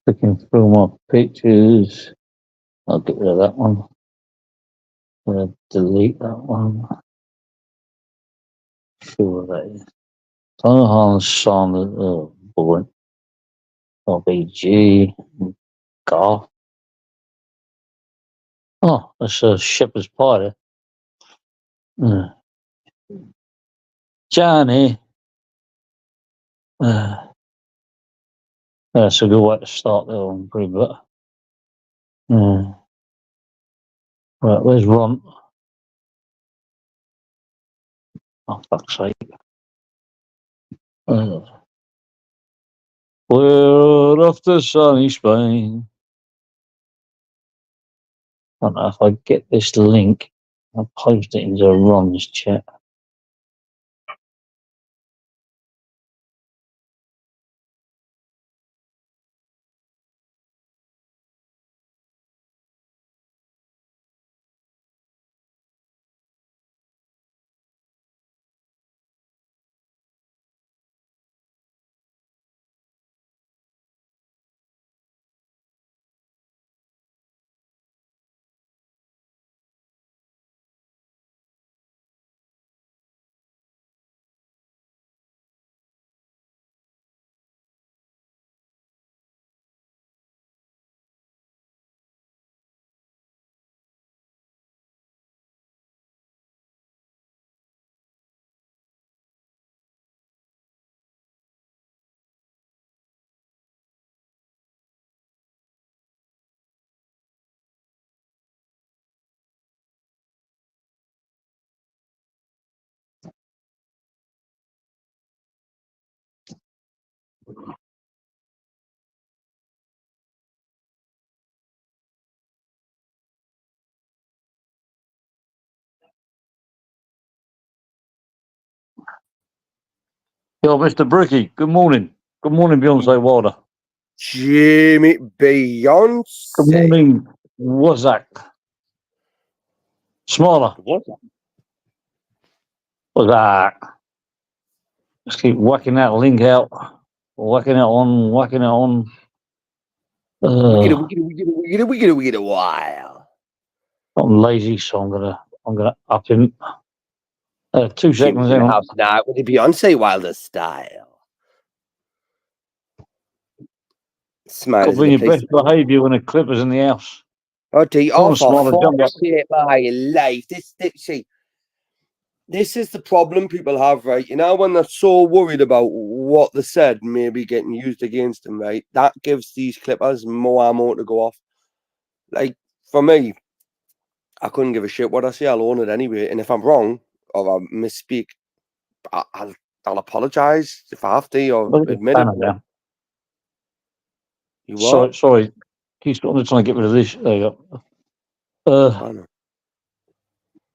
Looking through my pictures. I'll get rid of that one. Delete that one. See what that is. Tohan Sanders. Oh boy. RBG. Golf. Oh, that's a shepherd's pie there. Johnny. That's a good way to start there on pretty better. Right, where's Ron? Oh, fuck's sake. We're off to sunny Spain. I don't know if I get this link, I'll post it into Ron's chat. Yo, Mr. Bricky, good morning. Good morning, Beyonce Wilder. Jimmy Beyonce. Good morning, Wazak. Smaller. Wazak. Just keep whacking that link out. Whacking it on. Wiggity while. I'm lazy, so I'm gonna up him. 2 seconds. Hang on. Now with the Beyonce Wilder style. Smile. Got to be your best behaviour when a Clipper's in the house. Oh, dear. Oh, Smaller, jump up. My life. This is the problem people have, right? You know, when they're so worried about what they said maybe getting used against them, right? That gives these Clippers more ammo to go off. Like, for me, I couldn't give a shit what I say. I'll own it anyway. And if I'm wrong or I misspeak, I'll apologise if I have to or admit it. You what? Sorry. He's trying to get rid of this. There you go.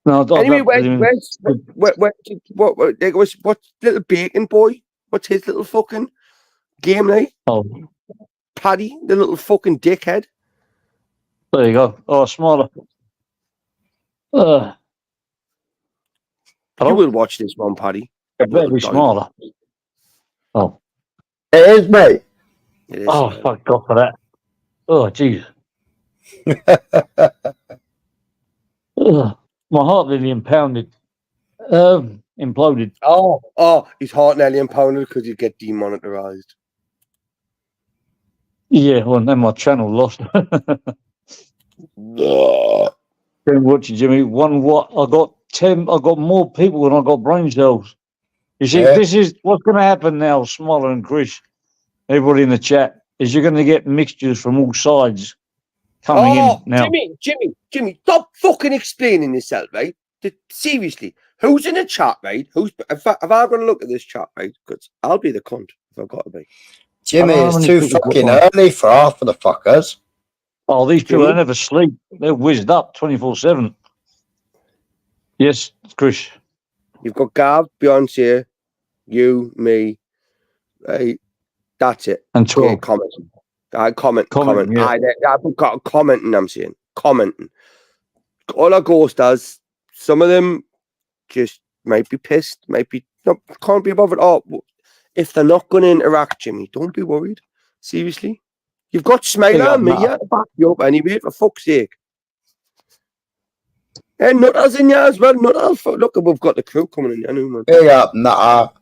No, anyway, what's little Bacon boy? What's his little fucking game like? Oh, Paddy, the little fucking dickhead. There you go. Oh, Smaller. You will watch this one, Paddy. It better be Smaller. Oh, it is, mate. It is, oh, fuck God for that. Oh, Jesus. My heart nearly impounded. Imploded. Oh, his heart nearly impounded because you get demonetized. Yeah, well, then my channel lost. Been watching, Jimmy. I got more people than I got brain cells. You see, This is what's going to happen now, Smaller and Chris, everybody in the chat, is you're going to get mixtures from all sides coming in now. Jimmy, stop fucking explaining yourself, right? Seriously, who's in the chat, right? Have I got to look at this chat, right? Because I'll be the cunt if I've got to be. Jimmy, it's too fucking early for half of the fuckers. Oh, these people, they never sleep. They're whizzed up 24/7. Yes, Chris. You've got Gav, Beyonce, you, me, right? That's it. And 12. Commenting. Comment. Yeah. I've got commenting, I'm saying. Commenting. All our ghost does, some of them just might be pissed, can't be bothered. Oh, if they're not going to interact, Jimmy, don't be worried. Seriously. You've got Smiler and me to back you up anyway, for fuck's sake. And Nuttall's in here as well. Nuttall, look, we've got the crew coming in here. Big up, Nutter.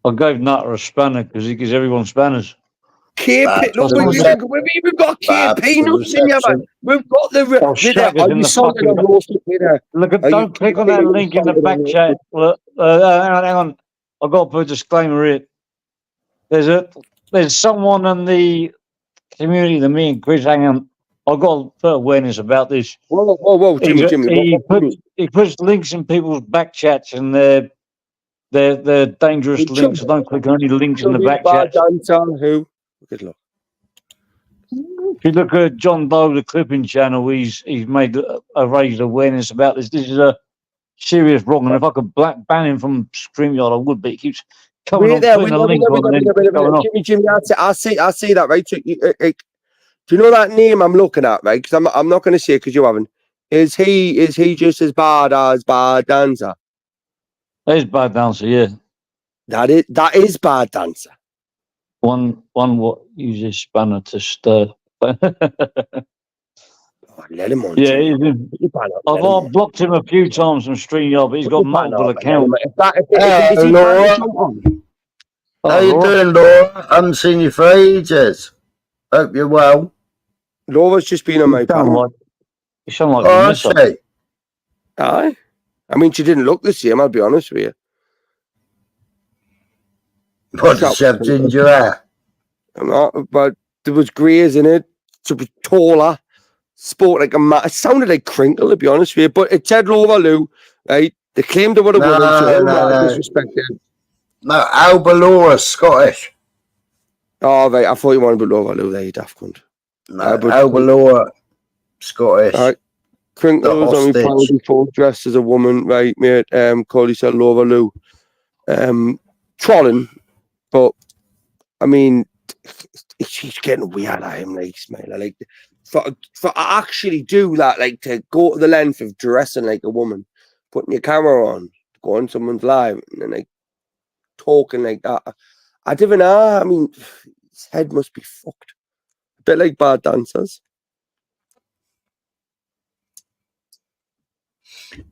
I gave Nutter a spanner because he gives everyone spanners. KP, look, we've even got KP nuts in here, man. We've got the. Look, don't click on that link in the back chat. Look, hang on. I've got to put a disclaimer here. There's someone in the community that me and Chris hang on. I've got to put awareness about this. Whoa, Jimmy. He puts links in people's back chats and they're dangerous links. So don't click on any links in the back chat. Who? Good luck. If you look at John Doe, the clipping channel, he's made raised awareness about this. This is a serious wrong, and if I could ban him from StreamYard, I would. But he keeps coming on, putting a link on. Jimmy, I see that, right? So, do you know that name I'm looking at, right? Because I'm not going to say it because you haven't. Is he just as bad as Bad Dancer? That is Bad Dancer, yeah. That is Bad Dancer. One what uses spanner to stir. Let him on. Yeah, I've blocked him a few times from StreamYard, but he's got multiple accounts. How you doing, Laura? I haven't seen you for ages. Hope you're well. Laura's just been on my panel. You sound like a missile. Aye. I mean, she didn't look the same, I'll be honest with you. What, does she have ginger hair? But there was greys in it. She was taller. Spoke like a man. It sounded like Crinkle, to be honest with you. But it said Laura Lou, right? They claimed it would have woman, so disrespected. No, Alba Laura's Scottish. Oh, right. I thought you wanted to Laura Lou there, you daft cunt. No, Alba Laura, Scottish. Right. Crinkle was on my panel before, dressed as a woman, right, mate? Called herself Laura Lou. Trolling, but I mean, she's getting weird at him, like, Smiler. Like, for actually do that, like, to go to the length of dressing like a woman, putting your camera on, go on someone's live, and then, like, talking like that. I don't know. I mean, his head must be fucked. A bit like Bad Dancers.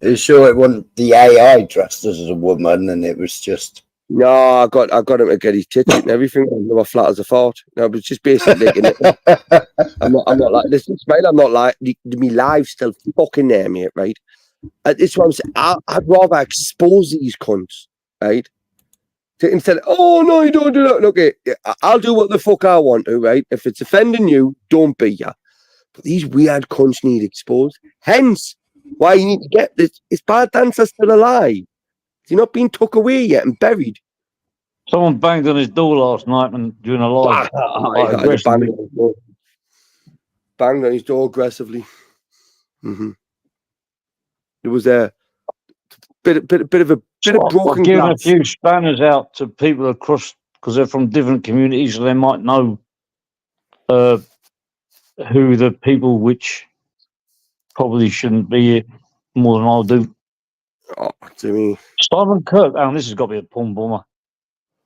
Are you sure it wasn't the AI dressed as a woman and it was just... No, I got him to get his tits and everything. They were flat as a fart. No, it was just basically I'm not like, listen, Smile, I'm not like, me live still fucking there, mate, right? It's what I'm saying. I'd rather expose these cunts, right? Instead of, oh, no, you don't do that. Look, I'll do what the fuck I want to, right? If it's offending you, don't be ya. But these weird cunts need exposed. Hence, why you need to get this. Is Bad Dancer still alive? Has he not been took away yet and buried? Someone banged on his door last night and during a live. Banged on his door aggressively. There was a bit of broken I'm giving glass. a few spanners out to people across because they're from different communities, so they might know who the people which probably shouldn't be here more than I'll do. Oh, to me. Simon Kirk. Oh, this has got to be a porn bomber.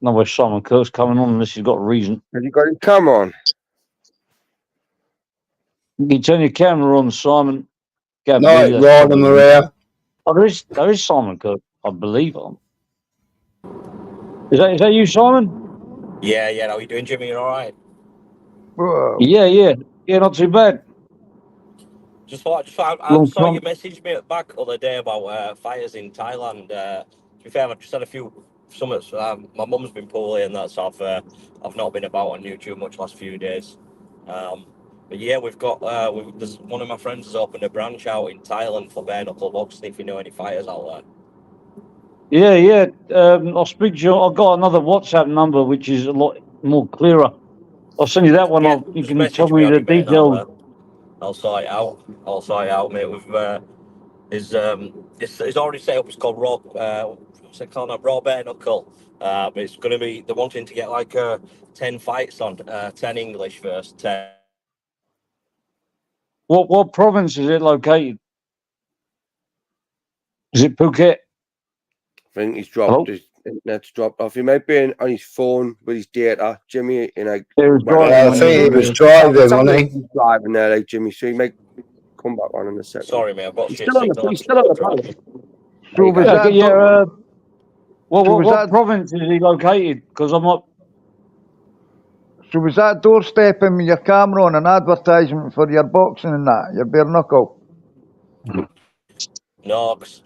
No way Simon Kirk's coming on unless he's got a reason. Have you got his camera on? You can turn your camera on, Simon. No, Rana Maria. Oh, there is Simon Kirk, I believe. Is that you, Simon? Yeah. How are you doing, Jimmy? You all right? Yeah, not too bad. I saw you message me back the other day about fires in Thailand. To be fair, I've just had a few summits. My mum's been poorly and that, so I've not been about on YouTube much last few days. But yeah, we've got there's one of my friends has opened a branch out in Thailand for bare knuckle boxing. If you know any fighters out Yeah. there. I'll speak to you. I've got another WhatsApp number which is a lot more clearer. I'll send you that one. Yeah, you can tell me the details. I'll sort it out, mate. With it's already set up. It's called Raw. What's it called? Raw Bare Knuckle. But it's going to be. They're wanting to get like 10 fights on. 10 English first. 10. What province is it located? Is it Phuket? I think he's dropped. internet's dropped off. He might be on his phone with his data, Jimmy. And like, He was well, driving I when think he he was driving, wasn't he? he's driving there, like Jimmy. So he might come back on in a second. Sorry, mate. I've got He's shit still on the. signal. He's still on the panel. So was Yeah, that yeah. so was What that- province is he located? Because I'm not. So was that doorstepping with your camera on an advertisement for your boxing and that, your bare knuckle? No, 'cause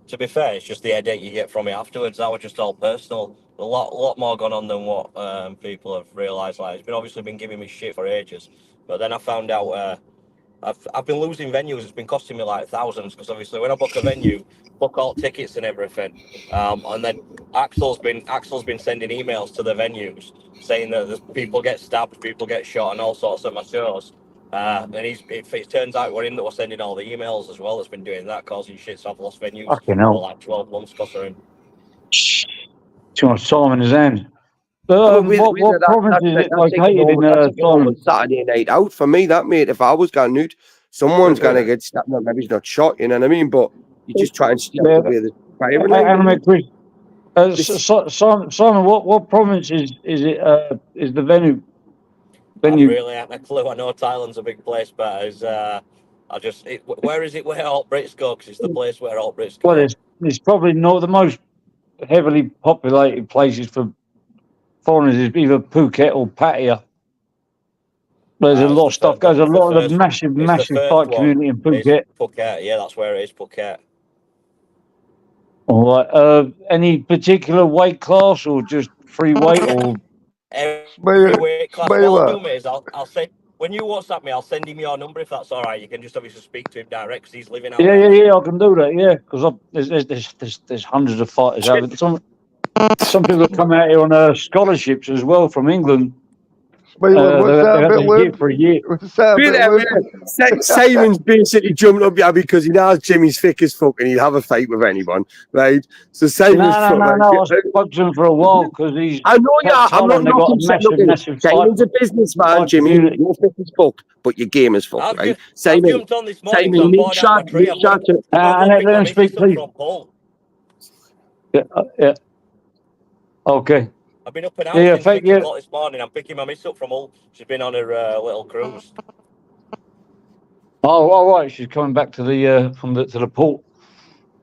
to be fair, it's just the headache you get from it afterwards. That was just all personal. A lot more gone on than what people have realised. Like, it's obviously been giving me shit for ages, but then I found out I've been losing venues. It's been costing me like thousands because obviously when I book a venue, book all tickets and everything, and then Axel's been sending emails to the venues saying that there's people get stabbed, people get shot, and all sorts of my shows. And it turns out we're him that was sending all the emails as well. That's been doing that, causing shit. So I've lost venues Fucking for hell. like 12 months because of him. Too much time in his hand. Well, What province is it located in, Simon? Saturday night out for me, that mate. If I was going nude, someone's gonna get stabbed. No, maybe he's not shot. You know what I mean? But you just try and steal away the fire. Anime Chris. Simon, what province is it? Is the venue? I really haven't a clue. I know Thailand's a big place, but where is it where all Brits go? Because it's the place where all Brits go. Well, it's probably not the most heavily populated places for foreigners. Is either Phuket or Pattaya. There's a lot of stuff goes. A lot of the massive fight community in Phuket. Phuket, yeah, that's where it is. Phuket. All right. Any particular weight class or just free weight or? Every weight class. What I'll do, mate, is I'll say when you WhatsApp me, I'll send him your number if that's all right. You can just obviously speak to him direct because he's living out there. Yeah. I can do that. Yeah, because there's hundreds of fighters out there. Some people come out here on scholarships as well from England. What's that bit, Luke? For a year. What's that bit, Luke? Simon's basically jumped up here because he knows Jimmy's thick as fuck and he'll have a fight with anyone, right? So Simon's No. I spoke to him for a while because he's. I know you are. I'm not knocking massive Simon's a businessman, Jimmy. You're thick as fuck, but your game is fuck, right? I've jumped on this morning. Simon, make sure let him speak, please. Yeah. Okay. I've been up and out this morning. I'm picking my miss up from Hull. She's been on her little cruise. Oh, all right. She's coming back to the to the port.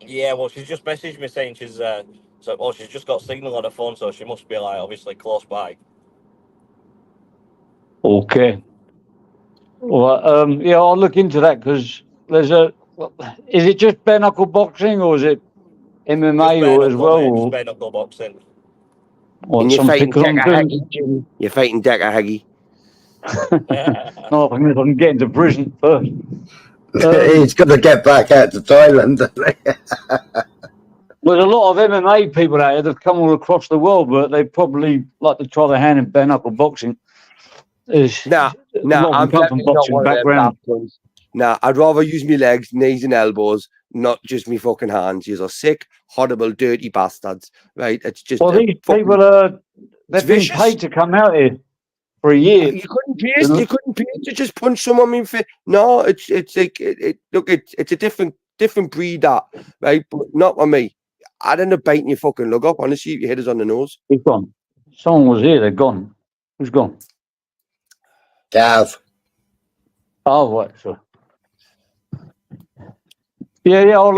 Yeah, well, she's just messaged me saying she's just got signal on her phone, so she must be like obviously close by. Okay. Well, yeah, I'll look into that because there's is it just bare knuckle boxing or is it MMA or as well? Just bare knuckle boxing. And you're fighting Decker Haggy, Jimmy. You're fighting Decker Haggy. No, I can get into prison first. He's got to get back out to Thailand. There's a lot of MMA people out here that have come all across the world, but they probably like to try their hand in bare knuckle boxing. Nah, I'm from boxing background. Nah, I'd rather use my legs, knees, and elbows, not just me fucking hands. You're sick, horrible, dirty bastards, right? It's just. Well, these people they've been paid to come out here for a year. You couldn't pay to just punch someone in face. No, it's like it's a different breed, that, right? But not on me. I'd end up biting your fucking lug up. Honestly, if you hit us on the nose. He's gone. Someone was here. They're gone. Who's gone? Gav. Oh, right. So. Yeah. I'll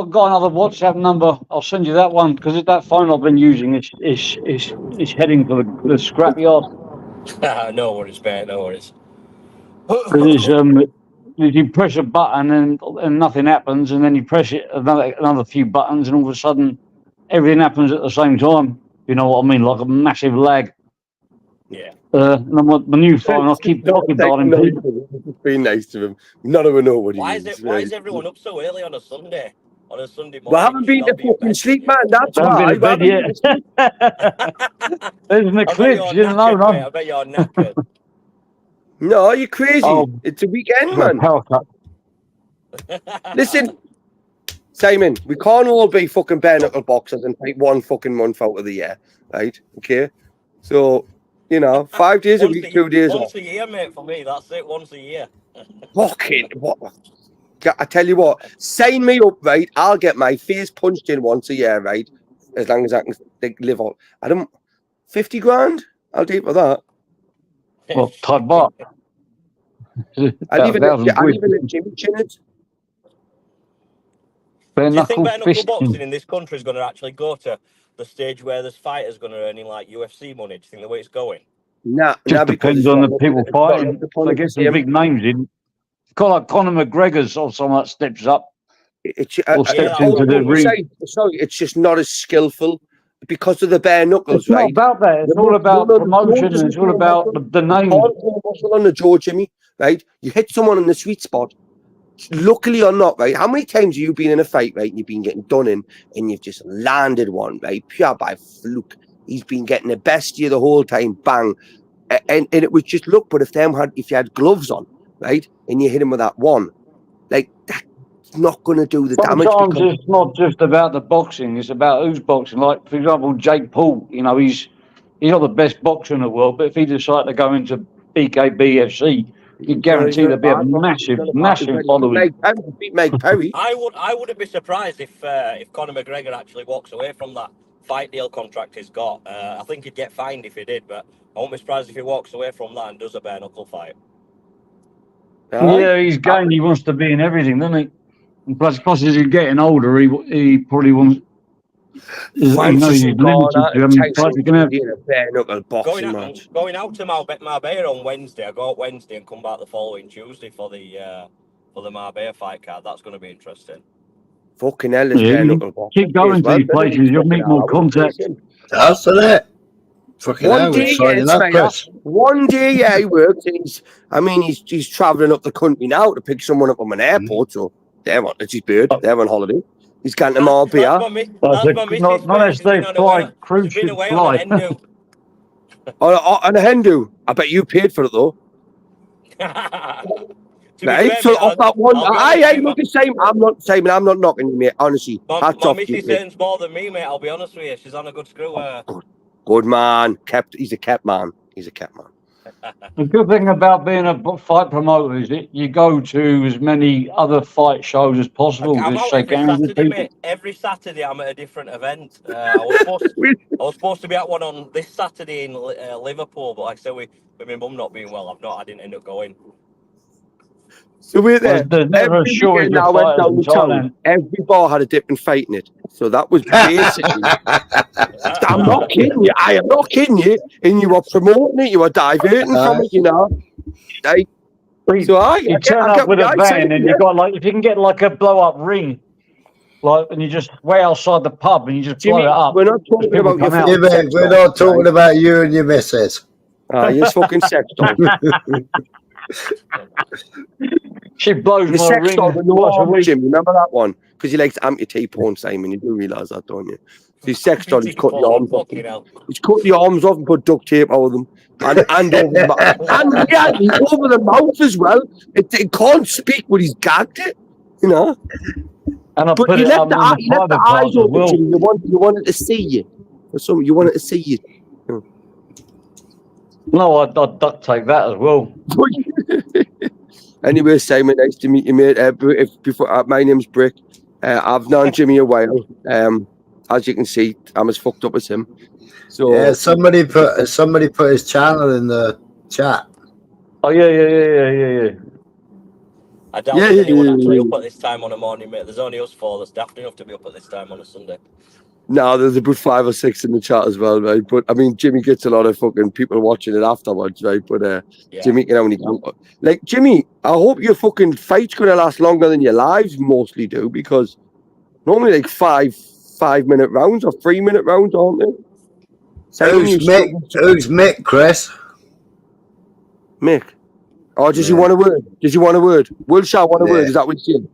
got another WhatsApp number. I'll send you that one because that phone I've been using is heading for the scrapyard. No worries, mate. No worries. Because you press a button and nothing happens, and then you press it another few buttons, and all of a sudden everything happens at the same time. You know what I mean? Like a massive lag. Yeah. My new phone, I keep dialing people. Be nice to him. None of them know what he is. Why is everyone up so early on a Sunday? On a Sunday morning? Well, I haven't been to fucking sleep, man. That's why. There's an eclipse, you didn't know, no? I bet you're knackered. No, you're crazy. Oh, it's a weekend, man. Listen, Simon, we can't all be fucking bare knuckle boxers and take 1 fucking month out of the year, right? Okay? So, 5 days a week, 2 days off. Once a year, mate, for me. That's it, once a year. Fucking what? I tell you what, sign me up, right? I'll get my face punched in once a year, right? as long as I can live on. I don't 50 grand. I'll do it for that. Well, Thai baht. I'll even £1,000 let Jimmy chin it. Bare Do you think knuckle bare knuckle fisting. boxing in this country is going to actually go to the stage where there's fighters going to earn like UFC money? Do you think the way it's going? Nah, Just because depends it's on not the people it's not fighting. looked upon They as get the some same. big names in. Kind of like Conor McGregor's or someone that steps up or steps into the ring. Sorry, it's just not as skillful because of the bare knuckles, It's not right? about that. It's all about promotion. It's all about the name. Muscle on the jaw, Jimmy, right? You hit someone in the sweet spot. Luckily or not, right? How many times have you been in a fight, right? And you've been getting done in, and you've just landed one, right? Pure by fluke. He's been getting the best of you the whole time, bang, and it was just luck. But if you had gloves on, right, and you hit him with that one, like that's not going to do the damage. Sometimes it's not just about the boxing; it's about who's boxing. Like for example, Jake Paul. You know, he's not the best boxer in the world, but if he decided to go into BKBFC, you guarantee there'd be a massive following. Beat Mike Perry. I wouldn't be surprised if Conor McGregor actually walks away from that fight deal contract he's got. I think he'd get fined if he did, but I won't be surprised if he walks away from that and does a bare knuckle fight. Yeah, he's game. He wants to be in everything, doesn't he? And plus, as he's getting older, he probably wants. Francis Going out to Marbella on Wednesday. I go out Wednesday and come back the following Tuesday for the Marbella fight card. That's going to be interesting. Fucking hell, keep going to these places. You'll meet more contacts. That's it. Fucking one day, he works. He's travelling up the country now to pick someone up from an airport. So it's his bird. They're on holiday. He's going to Marbella. Not unless they fly cruise ship fly. On a Hindu. I bet you paid for it though. Right, so off that one, I look the same. I'm not saying I'm not knocking you, mate. Honestly, my missus earns more than me, mate. I'll be honest with you. She's on a good screw. Good man. He's a kept man. The good thing about being a fight promoter is that you go to as many other fight shows as possible. I'm out every Saturday, I'm at a different event. I was supposed to be at one on this Saturday in Liverpool, but like I said, with my mum not being well, I didn't end up going. So we're there. Every weekend I went down the town. Every bar had a different fight in it. So that was basically. I'm not kidding you. I am not kidding you. And you were promoting it. You were diverting from it. You know. You turn up with a van, and you got if you can get a blow up ring, and you just way outside the pub, and you just blow it up. We're not talking about your. We're not talking about you and your missus. You're fucking sex dog. She blows my sex ring. Dog Jim, remember that one? Because he likes to amputate porn, Simon. You do realise that, don't you? His sex dog, he's cut the arms off. He's cut the arms off and put duct tape over them. And over the mouth. And over the mouth as well. It can't speak, but he's gagged it. You know? And I put it on the eyes open, Jim. You wanted to see you. Or something. You wanted to see you. No, I'd duct tape that as well. Anyway, Simon, nice to meet you, mate. My name's Brick. I've known Jimmy a while. As you can see, I'm as fucked up as him. So yeah, somebody put his channel in the chat. Oh yeah. I doubt there's anyone actually up at this time on a morning, mate. There's only us four that's daft enough to be up at this time on a Sunday. No, there's about 5 or 6 in the chat as well, right? But I mean, Jimmy gets a lot of fucking people watching it afterwards, right? But Jimmy can only Jimmy, I hope your fucking fight's gonna last longer than your lives mostly do, because normally 5-minute rounds or 3-minute rounds, aren't they? Who's Mick, Chris? Mick. Oh, does he want a word? Will Shaw want a word? Is that what you said?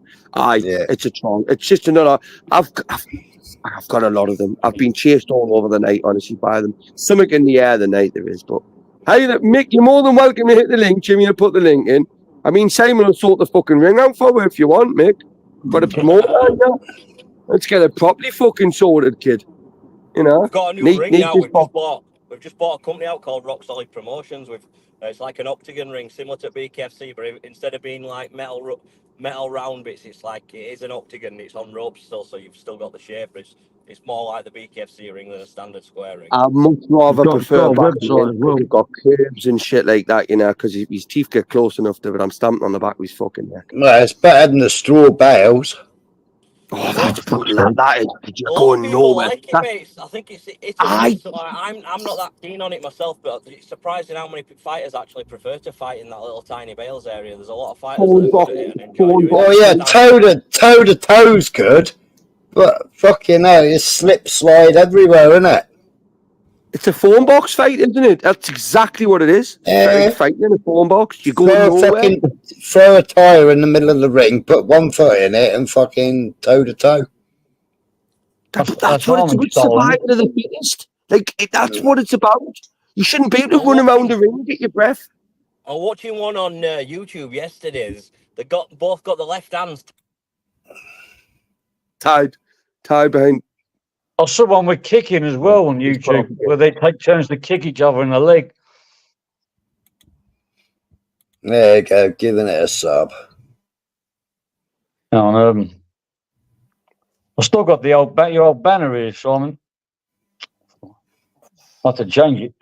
It's a tron. It's just another. I've got a lot of them. I've been chased all over the night, honestly, by them. Something in the air the night there is, but hey, Mick, you're more than welcome to hit the link, Jimmy, and put the link in. I mean, Simon will sort the fucking ring out for you if you want, Mick. Got a promoter, let's get it properly fucking sorted, kid. You know, we've got a new ring now. We've just bought a company out called Rock Solid Promotions. It's like an octagon ring similar to BKFC, but instead of being like metal round bits, it is an octagon. It's on ropes still, so you've still got the shape. It's It's more like the BKFC ring than a standard square ring. I'd much rather Got- prefer got a back website as well. You've got curves and shit like that, you know, because his teeth get close enough to it. I'm stamping on the back of his fucking neck. Well, it's better than the straw bales. Oh, that's fuck's brutal. sake. That is A you're lot going of people nowhere. like it, That- mate. I think it's a I- mix. Like, I'm not that keen on it myself, but it's surprising how many fighters actually prefer to fight in that little tiny bales area. There's a lot of fighters Phone that are box, good at it and enjoy phone doing box. Oh it. yeah, toe to toe's good, but fucking hell, you slip slide everywhere, isn't it? It's a phone box fight, isn't it? That's exactly what it is. Yeah. Like fighting in a phone box. You go nowhere. Throw a tire in the middle of the ring, put one foot in it, and fucking toe to toe. That's what it's about. Survival of the fittest. Like that's what it's about. You shouldn't be able to run around the ring and get your breath. I was watching one on YouTube yesterday. They both got the left hands. Tied behind. I saw one with kicking as well on YouTube, where they take turns to kick each other in the leg. There you go, giving it a sub. And, I still got the your old banner here, Simon. I have to change it.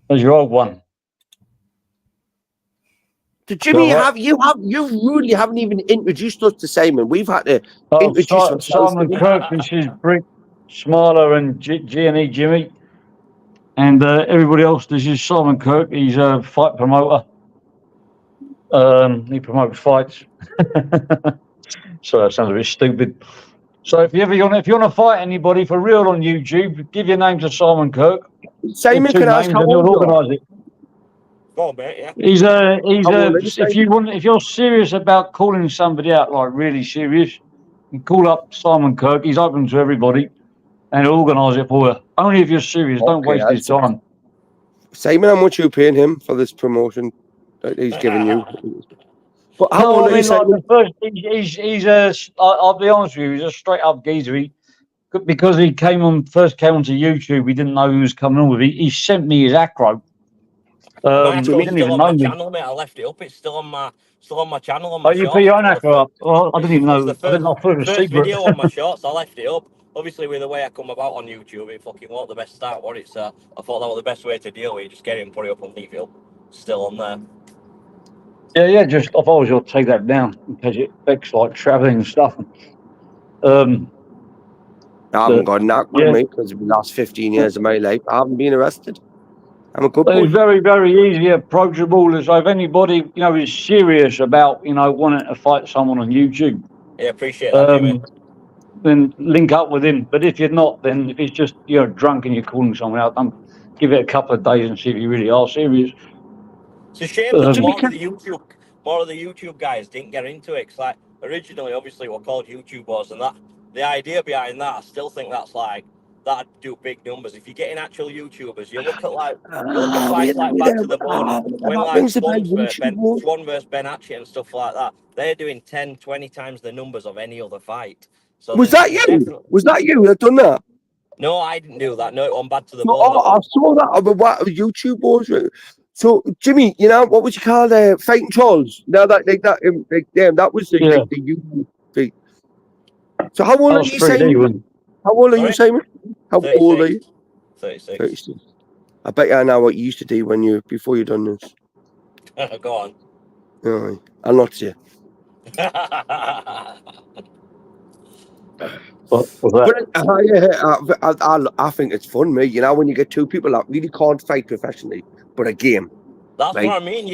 There's your old one. So Jimmy, So you really haven't even introduced us to Simon. We've had to introduce ourselves. Simon Kirk, this is Brick, Smiler, and G&E Jimmy. And everybody else, this is Simon Kirk. He's a fight promoter. He promotes fights. So that sounds a bit stupid. So if you want to fight anybody for real on YouTube, give your name to Simon Kirk. Simon, can I ask how and he'll old you are? organise it. Go on, mate. Yeah. If you're serious about calling somebody out, like really serious, you call up Simon Kirk. He's open to everybody, and he'll organise it for you. Only if you're serious. Don't Okay, waste his time. Simon, how much are you paying him for this promotion that he's giving you? But how old are you, Simon? I'll be honest with you, he's a straight up geezer. Because he first came onto YouTube, he didn't know who was coming on with it. He sent me his acro. He It's didn't still even on know my me. channel, mate. I left it up. It's still on my channel. On my You shorts. put your own acro up? Well, I didn't even know. I It's the didn't know it was a first secret. video on my shorts. I left it up. Obviously, with the way I come about on YouTube, it fucking wasn't the best start, was it? So I thought that was the best way to deal with it. Just get it and put it up on leave it still on there. Yeah. Just I thought you'll take that down because it affects like travelling and stuff. I haven't got knocked with yeah. me because the last 15 years of my life, I haven't been arrested. I'm a good boy. It's very, very easy, approachable. So if anybody, is serious about, wanting to fight someone on YouTube, Yeah, appreciate that, Jimmy. then link up with him. But if you're not, then if it's just you're drunk and you're calling someone out, give it a couple of days and see if you really are serious. It's a shame that more of the YouTube guys didn't get into it. Cause like originally, obviously, what called YouTube was, and that the idea behind that, I still think that'd do big numbers. If you're getting actual YouTubers, you look at fights like Back to the Bone, when like Swan versus Ben Atchett and stuff like that, they're doing 10, 20 times the numbers of any other fight. So Was that you? Was that you that done that? No, I didn't do that. No, it on Back to the No, Bone. I saw that. But what YouTube was? So Jimmy, what would you call fighting trolls? That was the YouTube thing. So how old are you, Simon? How old are you, Simon? How old are you? 36. I bet you I know what you used to do before you done this. Go on. Aye, I'll not say. I think it's fun, mate. When you get two people that really can't fight professionally, but a game. That's right? what I mean.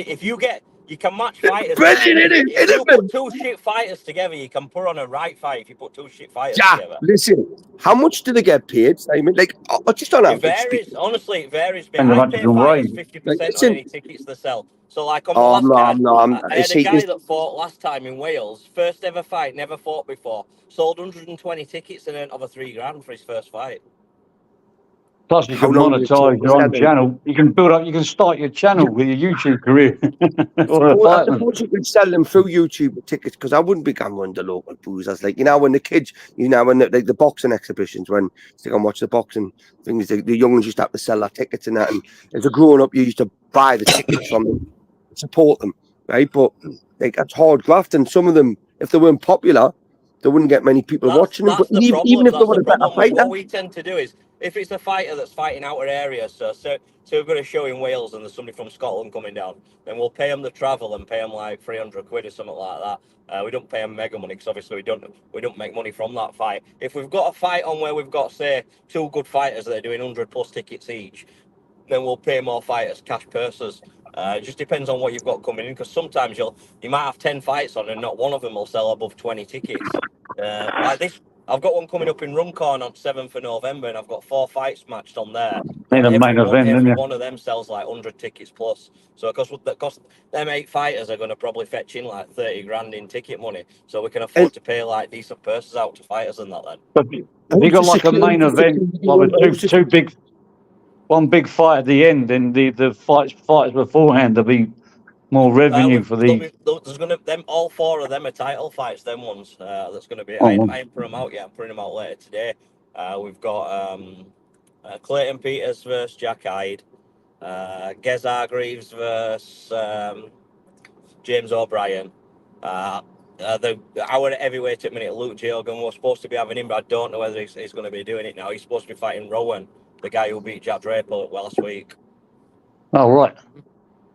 You can match fighters. If you put two shit fighters together, you can put on a right fight. If you put two shit fighters together. Listen, how much do they get paid, Simon? Like, just on average. It varies. Honestly, it varies. I pay fighters 50% on any tickets they sell. So, like on the last card, I had a guy that fought last time in Wales. First ever fight, never fought before. Sold 120 tickets and earned over $3,000 for his first fight. Plus, you can monetize your own channel. You can build up. You can start your channel with your YouTube career. I suppose you could sell them through YouTube with tickets because I wouldn't be going to the local boozers. Like when the kids, when the boxing exhibitions, when they go and watch the boxing things, the young ones used to have to sell their tickets and that. And as a grown up, you used to buy the tickets from them, support them, right? But like that's hard graft, and some of them, if they weren't popular, they wouldn't get many people watching them. That's But the problem. even if they That's were the a better problem. fighter, What we tend to do is, if it's a fighter that's fighting outer areas, so we've got a show in Wales and there's somebody from Scotland coming down, then we'll pay them the travel and pay them like 300 quid or something like that. We don't pay them mega money because obviously we don't make money from that fight. If we've got a fight on where we've got, say, 2 good fighters that are doing 100+ tickets each, then we'll pay more fighters cash purses. It just depends on what you've got coming in, because sometimes you might have 10 fights on and not one of them will sell above 20 tickets. Like this, I've got one coming up in Runcorn on 7th of November, and I've got 4 fights matched on there. In a main event, every isn't it? one of them sells like 100 tickets plus. So because them 8 fighters are going to probably fetch in like 30 grand in ticket money, so we can afford to pay like decent purses out to fighters and that then. But have you got like a main event, like with two big, one big fight at the end, and the fights beforehand, there'll be more revenue for the. There's gonna all 4 of them are title fights. Them ones that's gonna be. Oh, I ain't put them out yet. I'm putting them out later today. We've got Clayton Peters versus Jack Hyde, Gez Hargreaves versus James O'Brien. Our heavyweight at minute, Luke Jogan. We're supposed to be having him, but I don't know whether he's going to be doing it now. He's supposed to be fighting Rowan, the guy who beat Jack Draper last week. Oh right.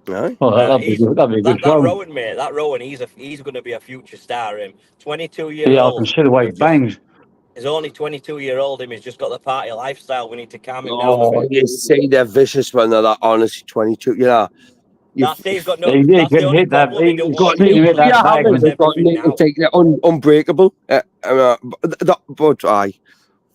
Right. Oh, that'd be a good show. Rowan, mate. That Rowan, he's going to be a future star. Him, 22-year-old. Yeah, I can see the way he bangs. He's only 22-year-old. Him, he's just got the party lifestyle. We need to calm him down. Oh, you say they're vicious when they're that honestly 22. Yeah. That's it. He's got no. He That's can the only hit that. problem. He don't He's want got to hit that bag. They've got to take it unbreakable.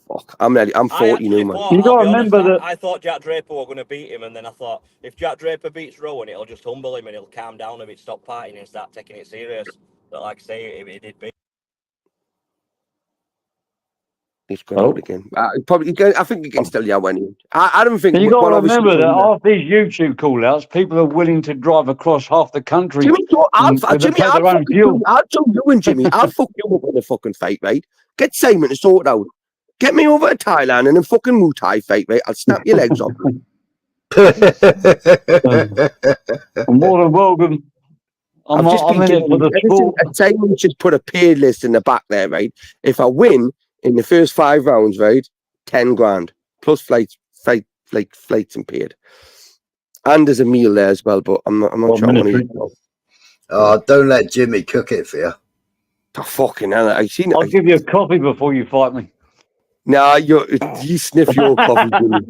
But I'm ready. I'm 40 now, man. You got to remember that. I thought Jack Draper were going to beat him, and then I thought if Jack Draper beats Rowan, it'll just humble him and he'll calm down a bit, stop partying, and start taking it serious. But like I say, he did beat. He's going out again. I think he can still yell when he. I don't think. You got to remember that after these YouTube call-outs, people are willing to drive across half the country. Jimmy, I'll fuck you and Jimmy. I'll fuck you up in a fucking fight, right? Get Simon to sort it out. Get me over to Thailand and a fucking Muay Thai fight, right? I'll snap your legs off. I'm more than welcome. I'm in it for the sport. Simon should put a paid list in the back there, right? If I win in the first 5 rounds, right, 10 grand plus flights and paid, and there's a meal there as well. But I'm not sure. I want to eat. Oh, don't let Jimmy cook it for you. Oh, fucking hell! I'll give you a coffee before you fight me. Nah, you sniff your coffee, Jimmy.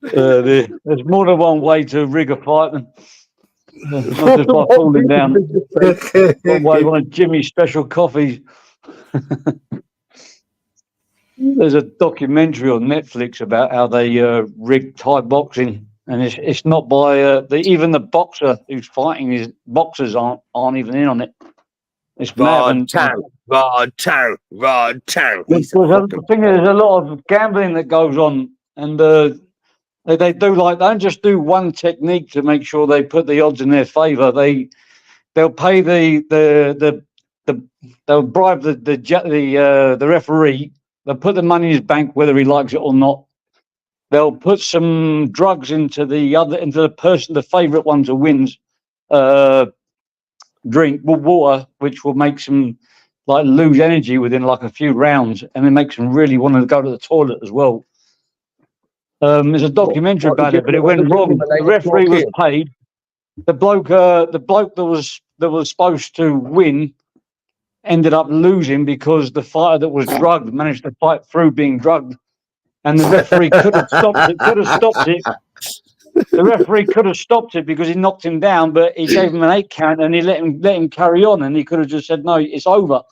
There's more than one way to rig a fight. Not just by falling down. One way, one of Jimmy's special coffees. There's a documentary on Netflix about how they rig Thai boxing, and it's not by even the boxer who's fighting his boxers aren't even in on it. It's Rod Tang. The thing is, there's a lot of gambling that goes on, and they do they don't just do one technique to make sure they put the odds in their favour. They'll pay they'll bribe the referee. They'll put the money in his bank whether he likes it or not. They'll put some drugs into the person, the favourite one to wins. Drink water, which will make them like lose energy within like a few rounds, and it makes them really want to go to the toilet as well. There's a documentary about it, but it went wrong. The referee was paid. The bloke that was supposed to win ended up losing because the fighter that was drugged managed to fight through being drugged, and the referee could have stopped it. The referee could have stopped it because he knocked him down, but he gave him an 8 count and he let him carry on, and he could have just said no, it's over.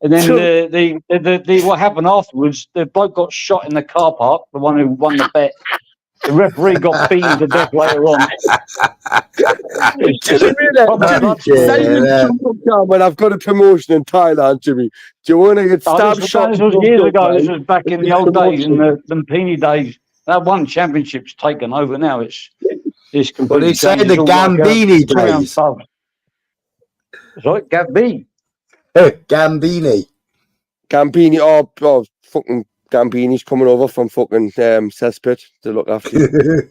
And then the what happened afterwards? The bloke got shot in the car park. The one who won the bet. The referee got beaten to death later on. When I've got a promotion in Thailand, Jimmy, do you want to get stabbed? This was years ago. This was back in the old days, in the Lumpini days. That one championship's taken over now. It's completely. Well, they say the Gambini days. Sorry, Gambini. Gambini. Oh, fucking Gambini's coming over from fucking Cesspit to look after you.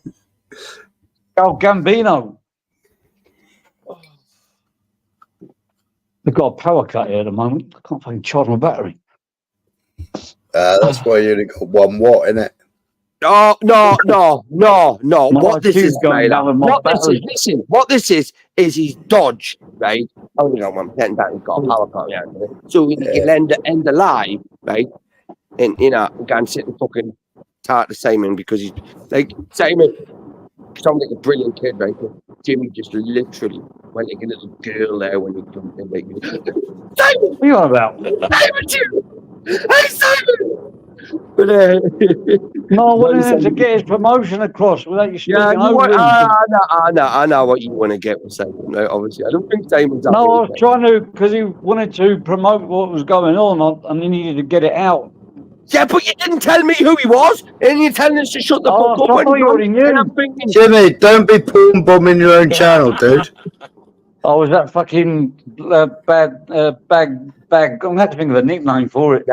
Oh, Gambino. They've got a power cut here at the moment. I can't fucking charge my battery. That's why you only got 1 watt in it. No. What this IQ's is, going down with my what this is, battery. listen, what this is he's dodged, right? Oh, you know, I'm getting that. He's got a power cut, yeah. So he can end the live, right? And, you know, go and sit and fucking talk to Simon because he's like, Simon sounds like a brilliant kid, right? But Jimmy just literally went like a little girl there when he jumped in. Like, Simon! What are you on about? Simon, Jimmy! Hey, Simon! But, No, I wanted him to get his promotion across without you speaking over him. I know what you want to get with Simon, right? Obviously, I don't think Simon's No, I was trying to, because he wanted to promote what was going on, and he needed to get it out. Yeah, but you didn't tell me who he was, and you're telling us to shut the fuck up. I thought you already knew. And I'm thinking, Jimmy, don't be porn bombing your own channel, dude. Oh, was that fucking bag? I'm going to have to think of a nickname for it.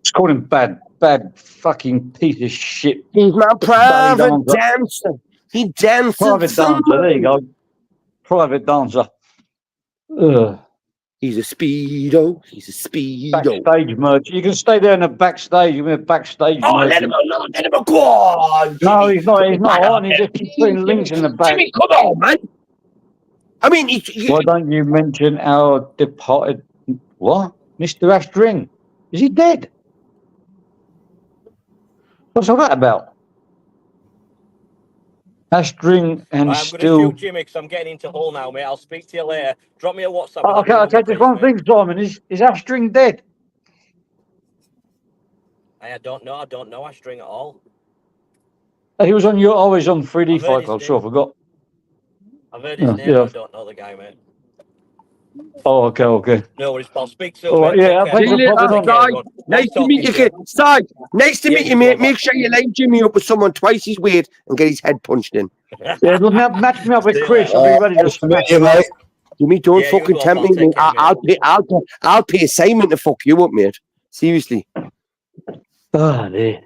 Just call him bad fucking piece of shit. He's my private dancer. He dances. Private dancer, there you go. Private dancer. Ugh. He's a speedo. He's a speedo. Backstage merch. You can stay there in the backstage. You're a backstage. Oh, let him go on. No, he's not on. He's just putting links in the back. Jimmy, come on, man. I mean, why don't you mention our departed? What? Mr. Astring? Is he dead? What's all that about? Astring and I'm still. going to shoot Jimmy because I'm getting into Hull now, mate. I'll speak to you later. Drop me a WhatsApp. Okay. Just one thing, Simon. Is Astring dead? I don't know. I don't know Astring at all. He was on your. Always on 3D Fight. I'm sure I forgot. I've heard his name. Yeah. I don't know the guy, mate. Oh, okay. No worries, pal. Speak soon. All right, mate. yeah, Take care. Nice to meet you, kid. Si, nice to meet you, mate. Make sure you line Jimmy up with someone twice his weight and get his head punched in. Yeah, match me up with Chris. I'll be ready to smash you, mate. Jimmy, don't fucking tempt me, mate. I'll pay Simon to fuck you up, mate. Seriously. Oh, dear.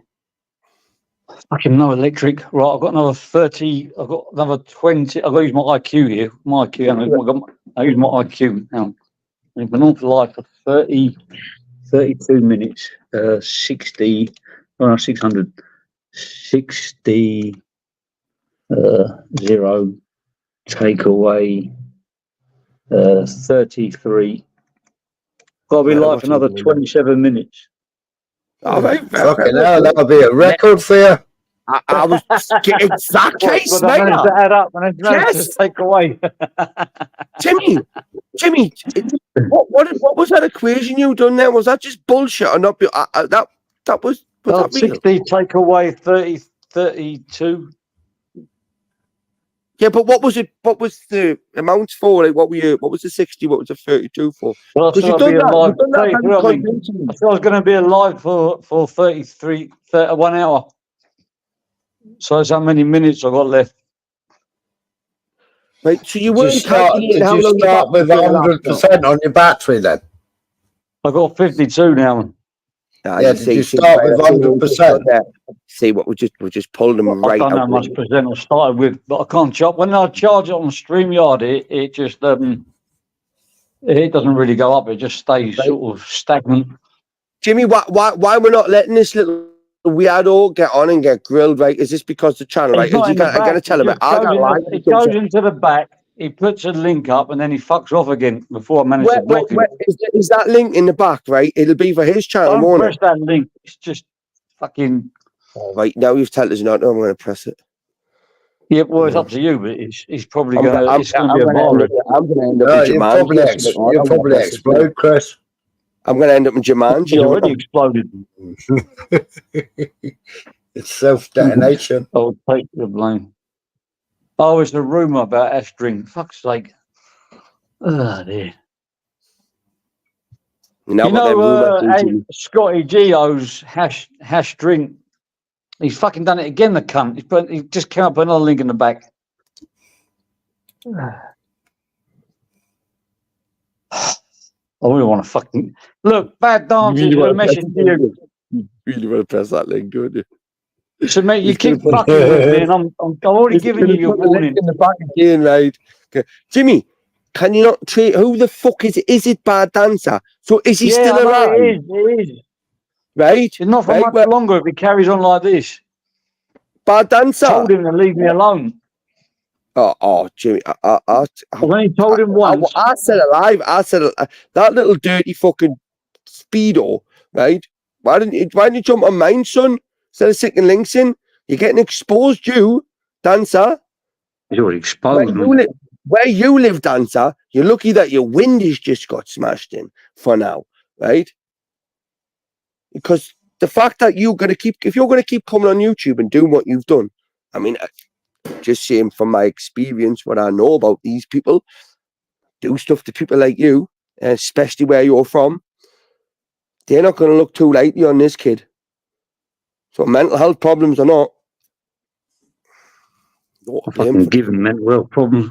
Fucking no electric. Right, I've got another 30. I've got another 20. I've got to use my IQ here. My IQ. I use my IQ now. I've been on for life for 32 minutes. 60. Oh, no, 600. 60. 0. Take away. 33. Got to be live for another 27 minutes. All right, fucking hell, that'll be a record for you. I was it's that case, mate. I managed to add up and yes. To take away. Jimmy, what was that equation you done there? Was that just bullshit or not? That was that 60 take away 32. Yeah, but what was it? What was the amounts for? Like, what was the 60? What was the 32 for? Well, I thought I was going to be alive for 1 hour. So that's how many minutes I got left. Right, so you weren't did you start with 100% on your battery then? I got 52 now. Yeah, did you start with 100%? See what we just pulled them right out. I don't know how much percent I started with, but I can't charge. When I charge it on StreamYard, it just it doesn't really go up. It just stays sort of stagnant. Jimmy, why we're not letting this little weirdo get on and get grilled? Right? Is this because the channel? Right? I'm gonna tell him it goes into the back. He puts a link up and then he fucks off again before I manage to block him. Is that link in the back, right? It'll be for his channel, won't it? Press that link. It's just fucking... Right, now you've told us not. I'm going to press it. Yeah, well, it's up to you, but he's probably going to... It's going to be a bar. I'm going to end up in Jumanji. You'll probably explode, Chris. I'm going to end up in Jumanji. He's already exploded. It's self-detonation. I'll take the blame. Oh, it's a rumour about Astring. Fuck's sake. Oh, dear. You know Scotty Geo's hash drink. He's fucking done it again, the cunt. He just came up with another link in the back. I really want to fucking... Look, bad dancers with a message to you. You really want to press that link, don't you? So, mate, you He's gonna keep put- fucking with me, and I'm already He's giving gonna you your put the link warning. in the back again, right? Okay. Jimmy, can you not trade? Who the fuck is it? Is it Bad Dancer? So is he Yeah, still I know alive? it is. Right? It's not for Right? much Well, longer if he carries on like this. Bad Dancer. Told him to leave me alone. Oh, Jimmy, I've only told him once. I said alive. I said that little dirty fucking speedo, right? Why didn't you jump on mine, son? Instead of sticking links in, you're getting exposed, you Dancer. He's already exposed me. Where you live, Dancer, you're lucky that your windows just got smashed in for now, right? Because the fact that if you're gonna keep coming on YouTube and doing what you've done, I mean, just saying from my experience, what I know about these people, do stuff to people like you, especially where you're from, they're not going to look too lightly on this kid. So mental health problems or not, I fucking give him mental health problems.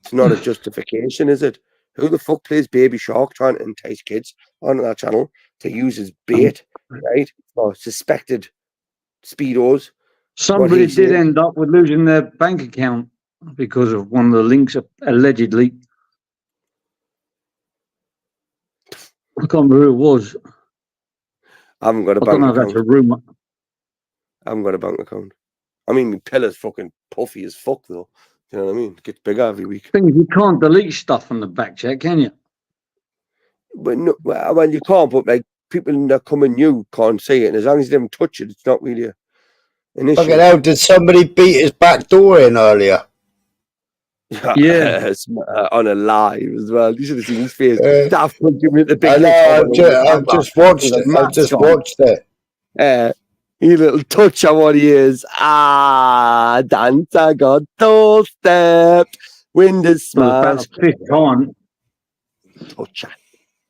it's not a justification, is it? Who the fuck plays Baby Shark trying to entice kids on that channel to use as bait, right? Or suspected speedos. Somebody did end up with losing their bank account because of one of the links, allegedly. I can't remember who it was. I haven't got a I bank don't know if account. that's a rumour. I haven't got a bank account. I mean, my pillar's fucking puffy as fuck, though. You know what I mean? It gets bigger every week. You can't delete stuff from the back chat, can you? But no, well, you can't. But like people that come in new can't see it, and as long as they don't touch it, it's not really an issue. Fucking hell, did somebody beat his back door in earlier? Yeah. On a live as well. You should have seen his face. Daft Punk giving it the big. I know. I've just watched it. I've just watched it. You little touch on what he is. Dancer got doorstep. Windows smashed. Fifth time. Toucher.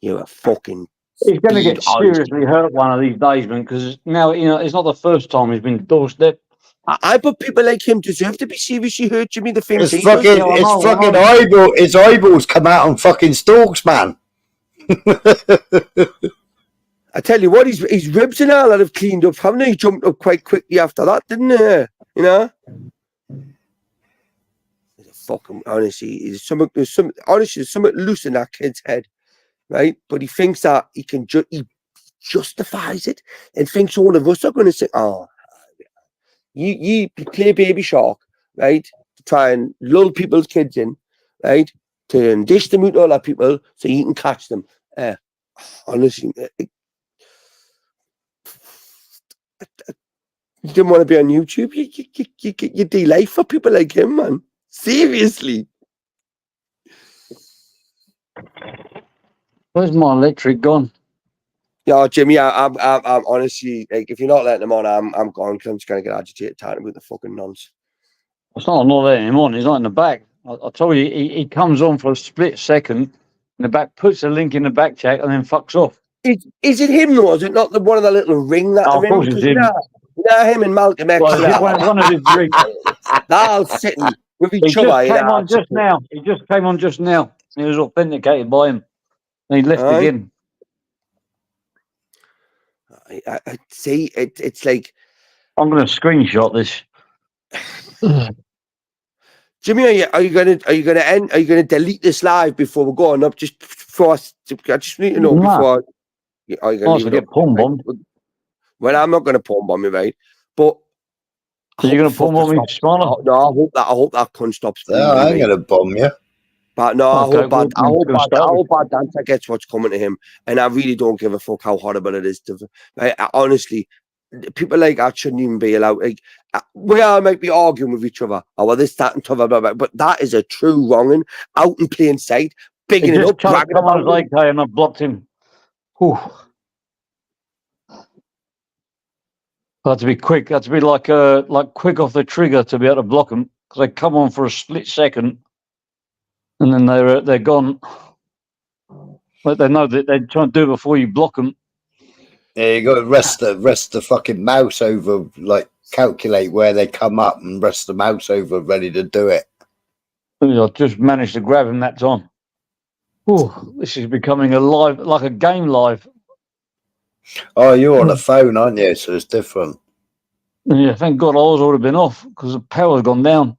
You're a fucking. He's going to get seriously hurt one of these days, man, because now, it's not the first time he's been doorstep. But people like him deserve to be seriously hurt, Jimmy. The thing his eyeballs come out on fucking stalks, man. I tell you what, his ribs and all that have cleaned up, haven't they? He jumped up quite quickly after that, didn't he? You know? Fucking honestly, there's something loose in that kid's head, right? But he thinks that he can he justifies it and thinks all of us are going to say, "Oh, you play Baby Shark, right? To try and lull people's kids in, right? To dish them out to other people so you can catch them." Honestly, you didn't want to be on YouTube. You do life for people like him, man. Seriously. Where's my electric gone? Yeah, Jimmy, I'm honestly, like, if you're not letting him on, I'm gone because I'm just going to get agitated talking about the fucking nonsense. It's not letting him on. He's not in the back. I told you, he comes on for a split second in the back, puts a link in the back chat, and then fucks off. Is it him, though? Is it not one of the little ring that of course it's him. Him and Malcolm X. One of his drinks. They're sitting with each other. He came on just now. He just came on just now. He was authenticated by him. And he left again. I see. It's like I'm going to screenshot this. Jimmy, are you going to delete this live before we go on up? Just for us, I just need to know before. Are you going to get porn bombed? Well, I'm not going to porn bomb you, right? But are you going to porn bomb me, Smaller? No, I hope that cunt stops. No, I ain't going to bomb you. But no, I hope Bad Dancer gets what's coming to him, and I really don't give a fuck how horrible it is. Honestly, people like that shouldn't even be allowed. Like, we all might be arguing with each other, or this, that, and blah, blah, blah, but that is a true wronging, out in plain sight, bigging it up, bragging about it. Like, and I blocked him. Whew. Had to be quick. Had to be like quick off the trigger to be able to block them, because they come on for a split second, and then they're gone. But they know that they're trying to do it before you block them. Yeah, you got to rest the fucking mouse over, like calculate where they come up and rest the mouse over, ready to do it. I just managed to grab him that time. Ooh, this is becoming like a game live. Oh, you're on a phone, aren't you? So it's different. Yeah, thank God ours would have been off because the power's gone down.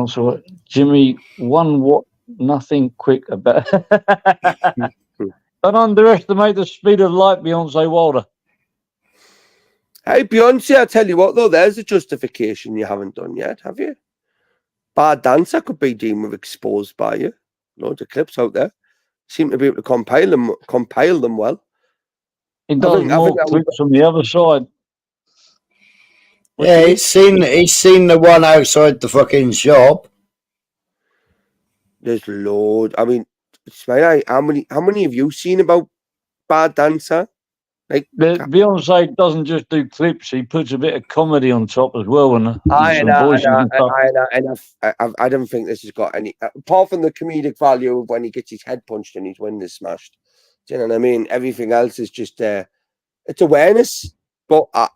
So, Jimmy, 1 watt, nothing quick about. Don't underestimate the speed of light, Beyonce Wilder. Hey, Beyonce, I tell you what, though, there's a justification you haven't done yet, have you? Bad Dancer could be deemed with exposed by you. Loads of clips out there. Seem to be able to compile them well. He does more clips from the other side. Yeah, he's seen the one outside the fucking shop. There's loads. I mean, Ismail, how many have you seen about Bad Dancer? Like Beyonce doesn't just do clips; he puts a bit of comedy on top as well, and I don't think this has got any, apart from the comedic value of when he gets his head punched and his windows smashed. Do you know what I mean? Everything else is just it's awareness. But I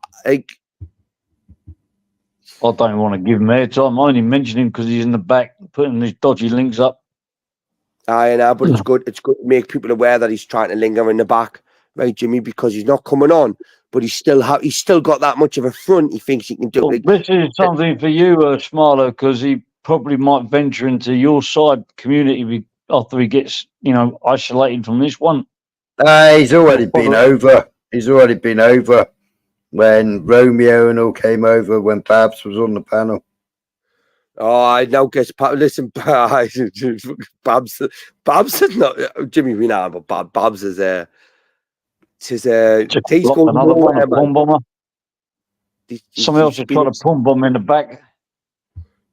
don't want to give him airtime. I only mention him because he's in the back putting these dodgy links up. But it's good. It's good to make people aware that he's trying to linger in the back. Right, Jimmy, because he's not coming on, but he's still got that much of a front. He thinks he can do it. This is something for you, Smarlo, because he probably might venture into your side community after he gets, isolated from this one. He's already been over. He's already been over when Romeo and all came over when Babs was on the panel. Oh, I now guess. Listen, Babs is not Jimmy. We know, but Babs is there. He's going another bomber. Somebody else is trying to pump bomb in the back.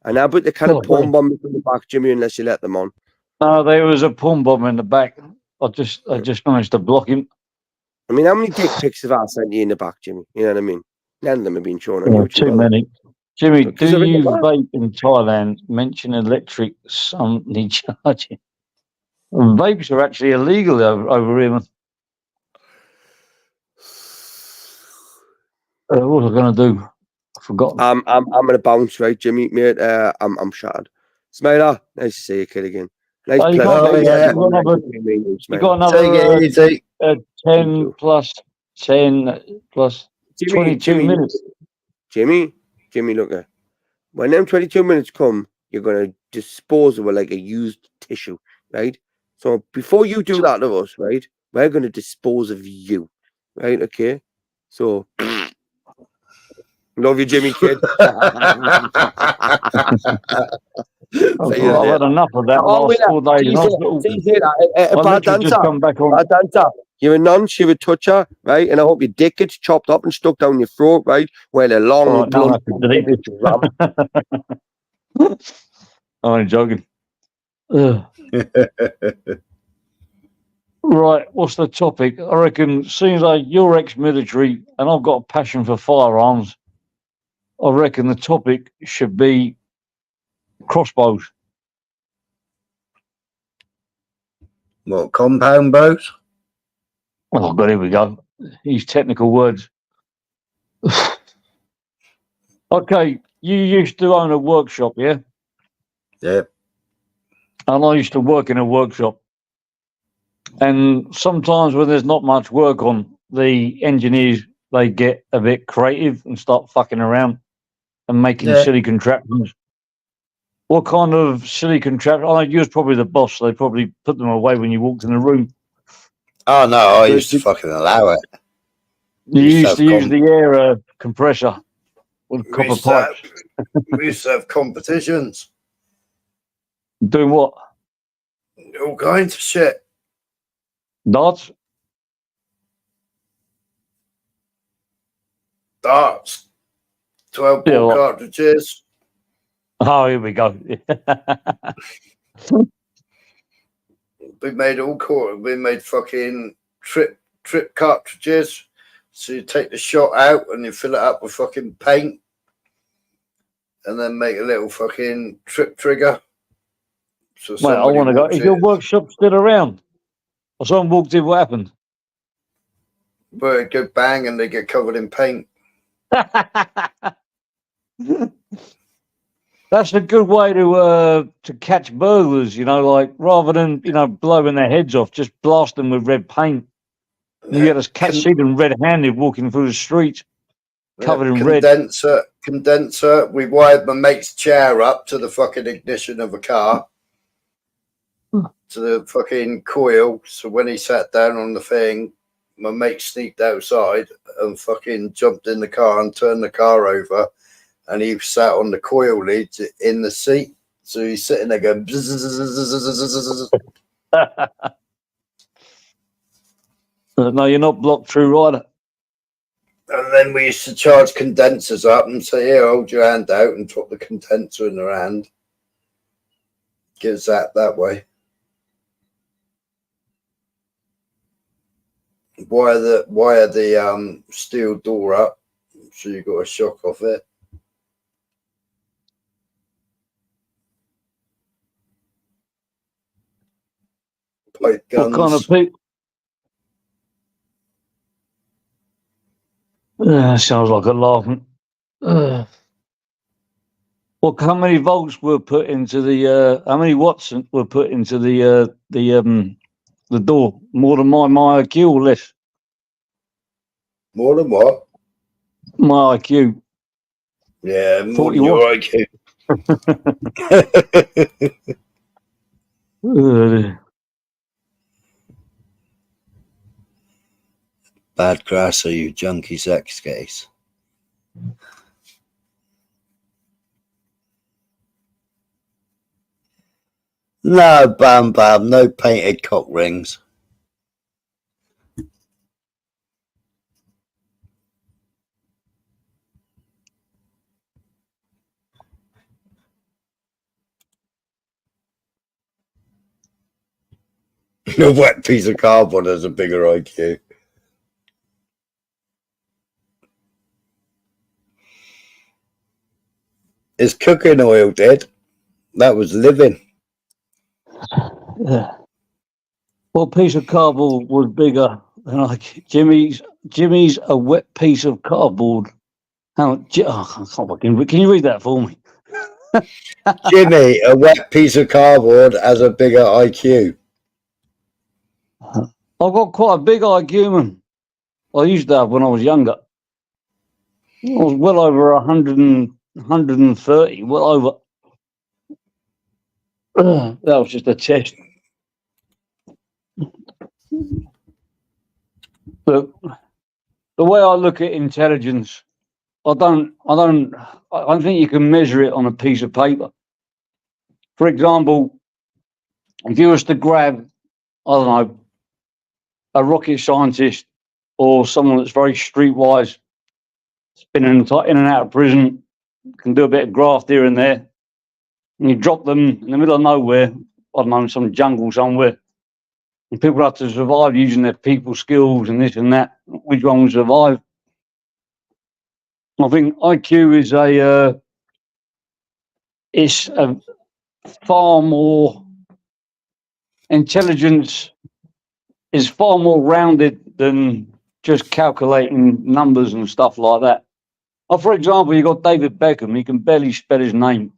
I know, but they can't pump bomb in the back, Jimmy, unless you let them on. No, there was a pump bomb in the back. I just managed to block him. I mean, how many dick pics have I sent you in the back, Jimmy? You know what I mean? None of them have been shown on YouTube. Too many. Jimmy, do you vape in Thailand? Mention electric something charging. Vapes are actually illegal over here, man. What was I going to do? I forgot. I'm going to bounce, right, Jimmy, mate. I'm shattered. Smiler, nice to see you, kid, again. Nice you got another 10 plus 10 plus 22 minutes. Jimmy, look at when them 22 minutes come, you're going to dispose of it like a used tissue, right? So before you do that to us, right, we're going to dispose of you, right? Okay, so love you, Jimmy, kid. I've had enough of that last 4 days in hospital. Bad Dancer. You're a nonce, you're a toucher, right? And I hope your dick gets chopped up and stuck down your throat, right? Well, a long blunt. I'm joking. Right, what's the topic? I reckon, seeing like you're ex-military and I've got a passion for firearms, I reckon the topic should be crossbows. What, compound bows? Oh, God, here we go. These technical words. Okay, you used to own a workshop, yeah? Yeah. And I used to work in a workshop. And sometimes when there's not much work on, the engineers, they get a bit creative and start fucking around and making silly contraptions. What kind of silly contraption? I know you was probably the boss, so they probably put them away when you walked in the room. Oh, no, I used to fucking allow it. You used to use the air compressor with copper pipes. We used to have competitions. Doing what? All kinds of shit. Darts? Darts. 12 ball cartridges. Oh, here we go. We made we made fucking trip cartridges. So you take the shot out and you fill it up with fucking paint and then make a little fucking trip trigger. So wait, I want to go. Is your workshop still around? Or someone walked in, what happened? Well, it go bang and they get covered in paint. That's a good way to catch burglars, like rather than, blowing their heads off, just blast them with red paint. You get us see them red-handed walking through the streets. covered in red. Condenser. We wired my mate's chair up to the fucking ignition of a car, to the fucking coil. So when he sat down on the thing, my mate sneaked outside and fucking jumped in the car and turned the car over, and he sat on the coil leads in the seat. So he's sitting there going. No, you're not blocked through, rider. And then we used to charge condensers up and say, "Here, hold your hand out," and drop the condenser in her hand. Gives that way. Wire the steel door up, so you got a shock off it. Pipe guns. What kind of people? Sounds like a laughing. Well, how many volts were put into the? How many watts were put into the door? More than my IQ or less? More than what? My IQ. Yeah, more 40 than your IQ. Bad grass, are you junkie sex case? No, Bam Bam, no painted cock rings. A wet piece of cardboard has a bigger IQ. Is cooking oil dead? That was living. Yeah. What piece of cardboard was bigger than like Jimmy's? Jimmy's a wet piece of cardboard. I can't fucking. Can you read that for me? Jimmy, a wet piece of cardboard has a bigger IQ. I've got quite a big IQ, man. I used to have when I was younger. I was well over 130, well over. That was just a test. But the way I look at intelligence, I don't think you can measure it on a piece of paper. For example, if you was to grab, I don't know, a rocket scientist or someone that's very streetwise, it's been in and out of prison, can do a bit of graft here and there, and you drop them in the middle of nowhere, I don't know, some jungle somewhere, and people have to survive using their people skills and this and that. Which one will survive? I think IQ is a far more, intelligence is far more rounded than just calculating numbers and stuff like that. For example, you've got David Beckham. He can barely spell his name,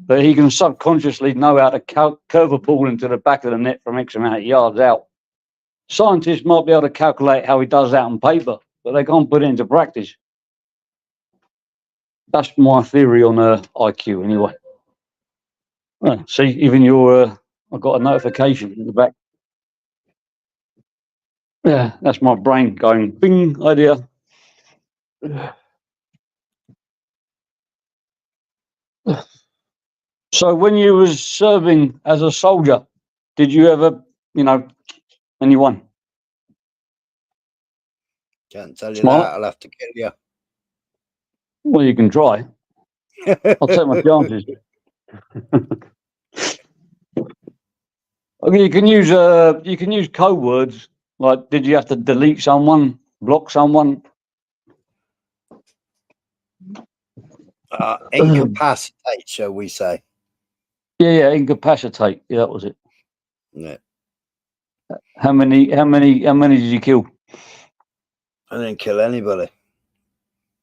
but he can subconsciously know how to curve a ball into the back of the net from X amount of yards out. Scientists might be able to calculate how he does that on paper, but they can't put it into practice. That's my theory on IQ, anyway. See, even your, I got a notification in the back. Yeah, that's my brain going, bing, idea. So when you was serving as a soldier, did you ever, anyone? Can't tell you Smart. that. I'll have to kill you. Well, you can try. I'll take my chances. Okay, you can use code words. Like, did you have to delete someone, block someone? Incapacitate, shall we say? Yeah, incapacitate. Yeah, that was it. Yeah. How many did you kill? I didn't kill anybody.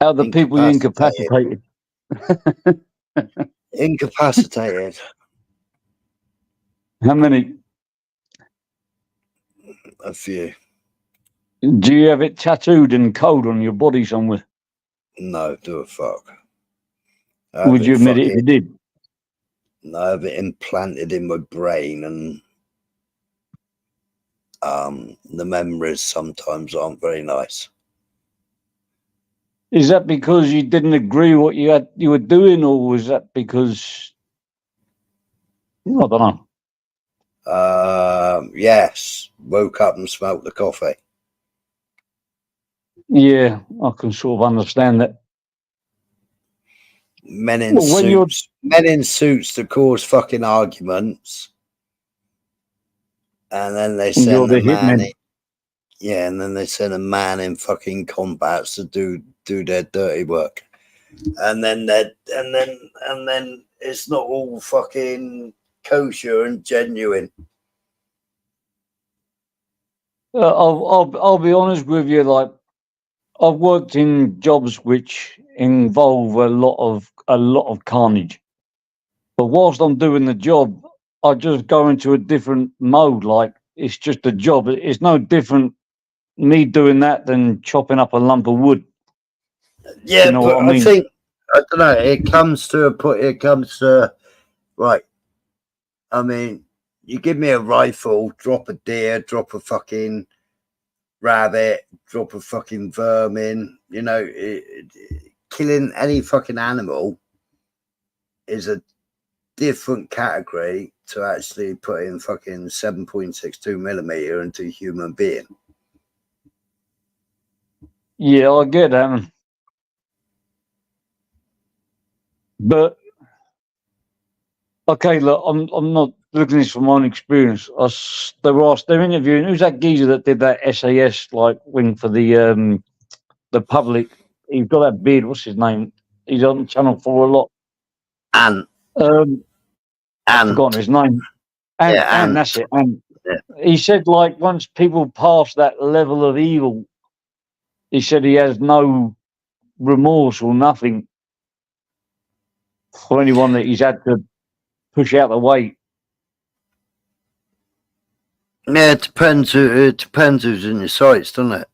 How the people you incapacitated? Incapacitated. How many? A few. Do you have it tattooed in code on your body somewhere? No, do a fuck. Would you admit it if you did? No, I have it implanted in my brain, and the memories sometimes aren't very nice. Is that because you didn't agree what you were doing, or was that because I don't know? Yes, woke up and smelt the coffee. Yeah, I can sort of understand that. Men in Well, when you're suits to cause fucking arguments, and then they you're send the a man hitman. in, yeah, and then they send a man in fucking combats to do their dirty work, and then it's not all fucking kosher and genuine. I'll be honest with you. Like, I've worked in jobs which involve a lot of carnage, but whilst I'm doing the job, I just go into a different mode. Like, it's just a job. It's no different me doing that than chopping up a lump of wood. Yeah, You know but what I mean? I think, I don't know, it comes to a point, right. I mean, you give me a rifle, drop a deer, drop a fucking rabbit, drop a fucking vermin, you know, killing any fucking animal is a different category to actually put in fucking 7.62 millimeter into a human being. Yeah, I get that, man. But okay, look, I'm not looking at this from my own experience. They're interviewing, who's that geezer that did that SAS like wing for the public? He's got that beard. What's his name? He's on Channel 4 a lot. And I've forgotten his name. And that's it. And yeah. he said, like, once people pass that level of evil, he said he has no remorse or nothing for anyone that he's had to push out the way. Yeah, it depends who's in your sights, doesn't it?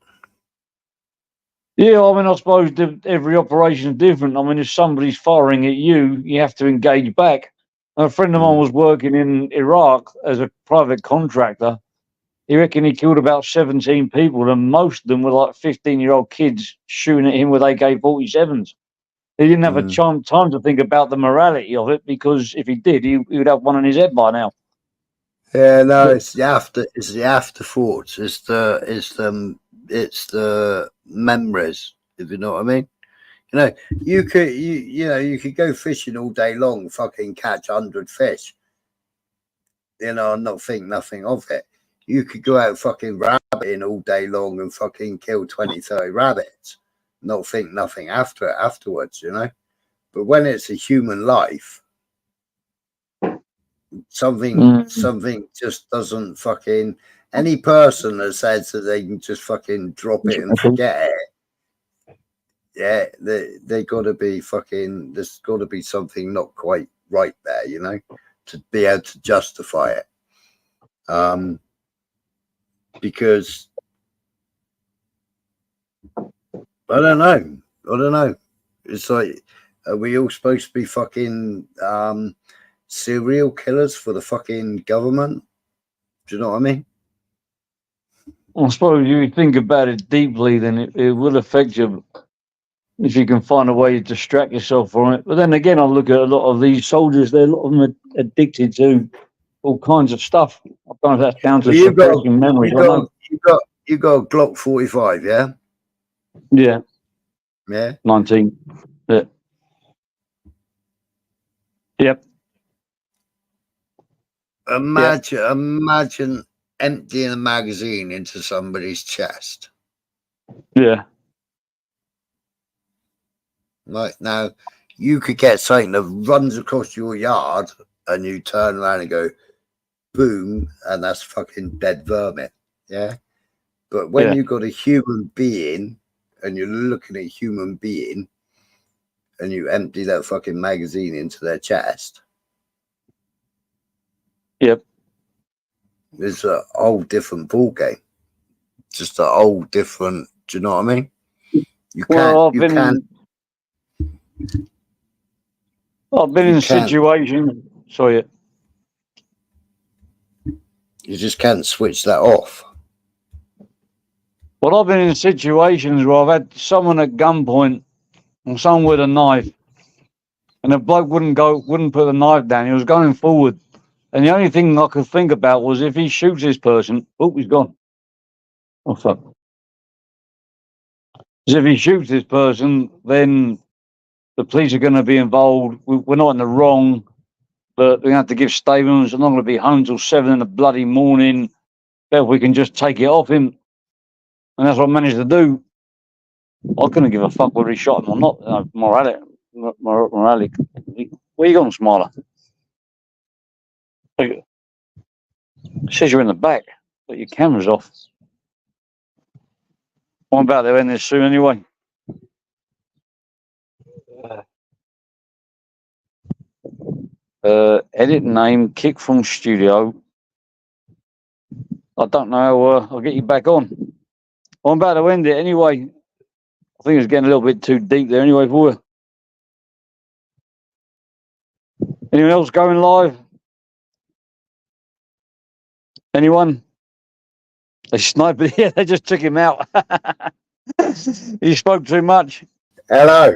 Yeah, I mean, I suppose every operation is different. I mean, if somebody's firing at you, you have to engage back. A friend of mine was working in Iraq as a private contractor. He reckoned he killed about 17 people, and most of them were like 15-year-old kids shooting at him with AK-47s. He didn't have a time to think about the morality of it, because if he did, he would have one on his head by now. Yeah, no, it's the afterthoughts. It's the memories, if you know what I mean. You know, you could go fishing all day long, fucking catch 100 fish, you know, and not think nothing of it. You could go out fucking rabbiting all day long and fucking kill 20, 30 rabbits, not think nothing afterwards, you know. But when it's a human life, something just doesn't fucking. Any person that says that they can just fucking drop it and forget it, yeah, they got to be fucking. There's got to be something not quite right there, you know, to be able to justify it. Because I don't know. It's like, are we all supposed to be fucking serial killers for the fucking government? Do you know what I mean? I suppose if you think about it deeply, then it will affect you if you can find a way to distract yourself from it. But then again, I look at a lot of these soldiers, a lot of them are addicted to all kinds of stuff. I don't know if that's down to suppressing memory. You got a Glock 45, yeah? Yeah. Yeah. 19. Yeah. Yep. Imagine emptying a magazine into somebody's chest. Yeah. Right now, you could get something that runs across your yard and you turn around and go, boom, and that's fucking dead vermin. Yeah. But when you've got a human being and you're looking at a human being and you empty that fucking magazine into their chest. Yep. It's a whole different ball game. Just a whole different, do you know what I mean? You can't I've been You in can't. situations. Sorry. You just can't switch that off. Well, I've been in situations where I've had someone at gunpoint and someone with a knife, and the bloke wouldn't put the knife down. He was going forward, and the only thing I could think about was if he shoots this person, oh, he's gone. Oh fuck! 'Cause if he shoots this person, then the police are going to be involved. We're not in the wrong, but we're going to have to give statements. I'm not going to be home till 7 in the bloody morning. But if we can just take it off him, and that's what I managed to do. I couldn't give a fuck whether he shot him or not. Morality. Where you going, Smiler? It says you're in the back, but your camera's off. I'm about to end this soon anyway. Edit name, kick from studio. I don't know how I'll get you back on. I'm about to end it anyway. I think it's getting a little bit too deep there anyway for you. Anyone else going live? Anyone? They sniped it. Yeah, they just took him out. He spoke too much. Hello.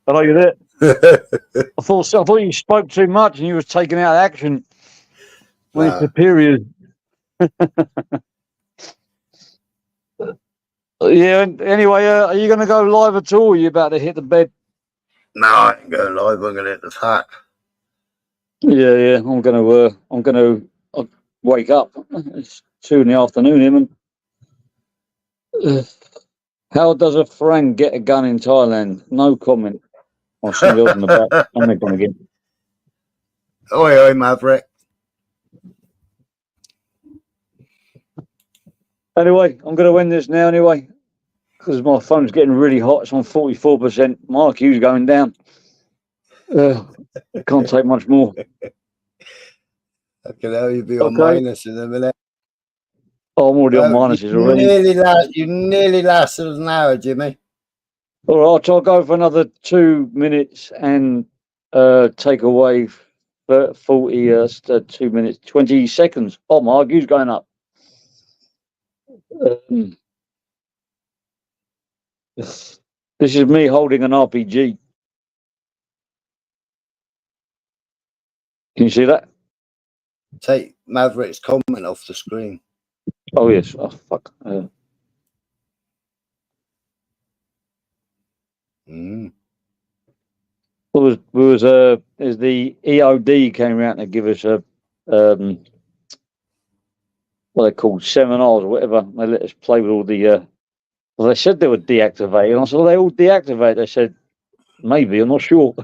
Hello, you there? I thought you spoke too much and you was taking out action with his superiors. Yeah. Anyway, are you going to go live at all? Or are you about to hit the bed? No, I ain't going live. I'm going to hit the fat. Yeah. I'm going to wake up. It's 2 in the afternoon, even. How does a Farang get a gun in Thailand? No comment. Or somebody else in the back. I'm not going to get. Oi, Maverick. Anyway, I'm going to end this now anyway, because my phone's getting really hot. It's on 44%. My IQ's going down. I can't take much more. I can help you be on minus in a minute. Oh, I'm already on minuses already. You nearly lasted an hour, Jimmy. All right, I'll go for another 2 minutes and take away 40, 2 minutes, 20 seconds. Oh, my IQ's going up. This is me holding an RPG. Can you see that? Take Maverick's comment off the screen. Oh, yes. Oh, fuck. As the EOD came out to give us a what they called seminars or whatever. They let us play with all the well, they said they were deactivated, and I said, well, they all deactivated. They said, maybe, I'm not sure.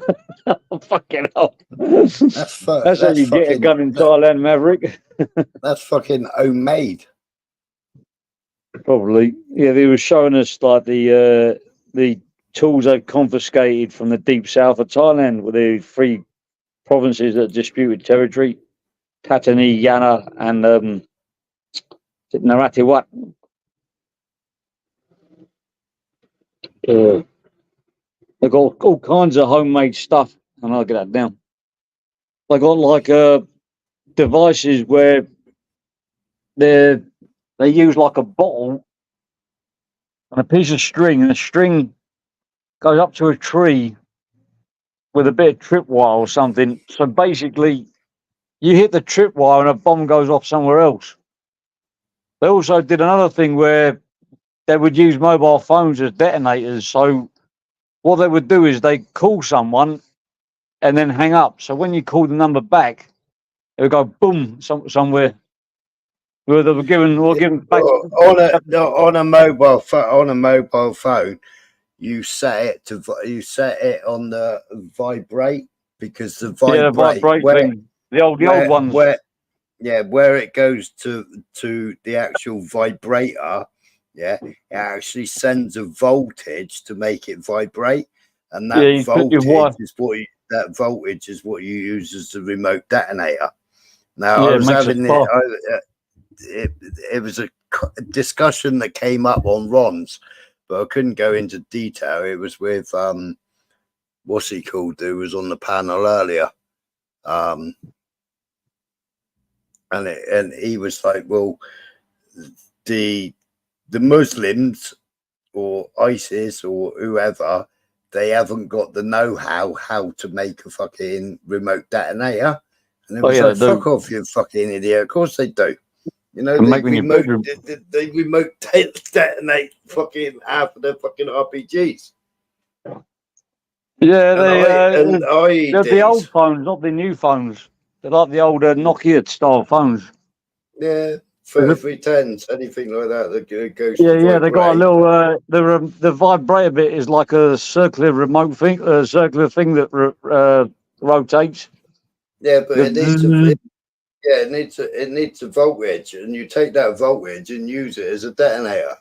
Fucking hell. That's how you get a gun in Thailand, Maverick. That's fucking homemade. Probably. Yeah, they were showing us like the tools they've confiscated from the deep south of Thailand, with the 3 provinces that disputed territory, Pattani, Yana, and Narathiwat. They've got all kinds of homemade stuff, and I'll get that down. They got like devices where they use like a bottle and a piece of string, and the string goes up to a tree with a bit of tripwire or something. So basically, you hit the tripwire and a bomb goes off somewhere else. They also did another thing where they would use mobile phones as detonators. So what they would do is they call someone and then hang up. So when you call the number back, it would go boom somewhere. Where they were given back on a mobile phone. You set it on the vibrate, because the vibrate thing, the old ones. Where it goes to the actual vibrator, it actually sends a voltage to make it vibrate, and that voltage is what you use as the remote detonator. Now, I was having it was a discussion that came up on Ron's, but I couldn't go into detail. It was with what's he called, who was on the panel earlier. And he was like, well, the Muslims or ISIS or whoever, they haven't got the know-how to make a fucking remote detonator. And it was like, fuck off, you fucking idiot. Of course they do. You know, they remote detonate fucking half of their fucking RPGs. Yeah, they're the old phones, not the new phones. They're like the old Nokia style phones. Yeah, 3310s, anything like that goes. Yeah, they got a little. The vibrator bit is like a circular remote thing, a circular thing that rotates. Yeah, but it needs a voltage, and you take that voltage and use it as a detonator.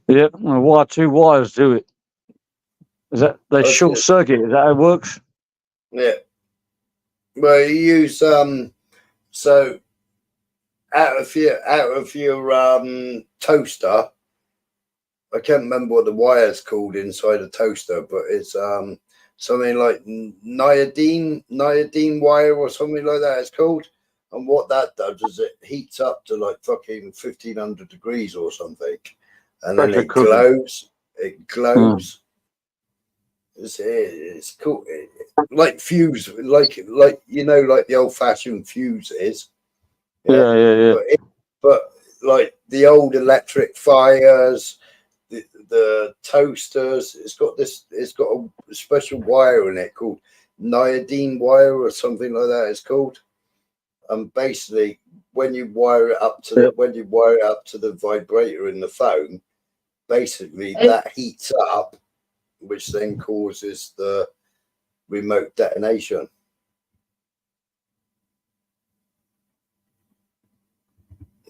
Yeah, well, 2 wires do it. Is that they short circuit? Is that how it works? Yeah. Well, you use so out of your toaster. I can't remember what the wire's called inside a toaster, but it's something like iodine wire or something like that. It's called. And what that does is it heats up to like fucking 1500 degrees or something, and then it glows. It glows. It's cool. Like fuse, like you know, like the old-fashioned fuse is. Yeah. But like the old electric fires, the toasters, it's got a special wire in it called iodine wire or something like that. It's called. And basically, when you wire it up to the vibrator in the phone, basically that heats up, which then causes the remote detonation.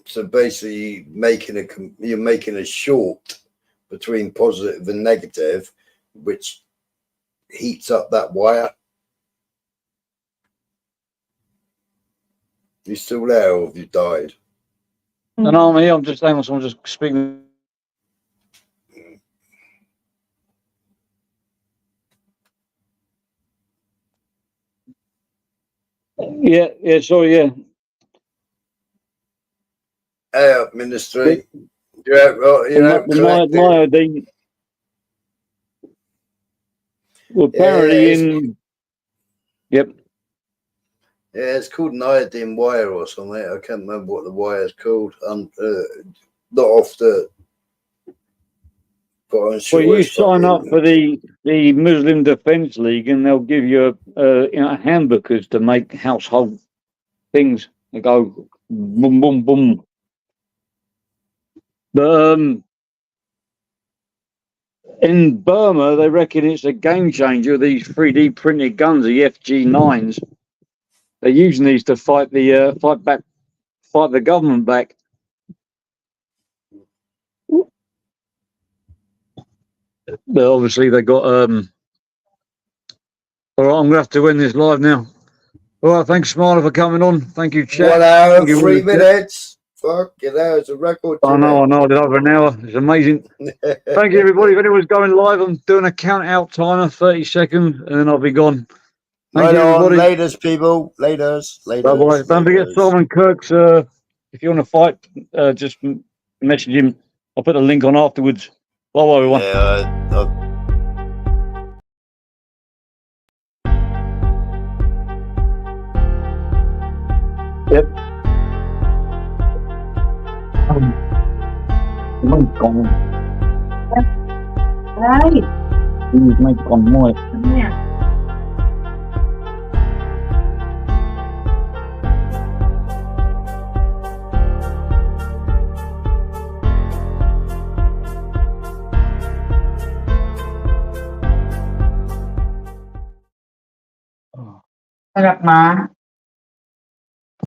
So basically, you're making a short between positive and negative, which heats up that wire. You still there, or have you died? No, I'm here. I'm just saying, someone just speaking. Yeah, sorry, yeah. Hey up, Ministry. You're out collecting. Iodine. Well, apparently Yep. Yeah, it's called an iodine wire or something. I can't remember what the wire is called. Not off the. Well, you sign up for the Muslim Defence League, and they'll give you handbookers to make household things. They go boom, boom, boom. But in Burma, they reckon it's a game changer. These 3D printed guns, the FG9s. They're using these to fight the government back. But obviously they got all right, I'm gonna have to end this live now. All right, thanks Smiler for coming on. Thank you, chat. 1 hour and 3 minutes. Fuck you, that was a record. I know, I did over an hour. It's amazing. Thank you, everybody. If anyone's going live, I'm doing a count out timer, 30 seconds, and then I'll be gone. Thank you, everybody. Laters, people. Laters. Bye-bye. Don't forget Simon Kirk's, if you want to fight, just message him. I'll put a link on afterwards. Bye-bye, everyone. Yep. Mic on. Right. Use mic on mic. Yeah. Harap ma.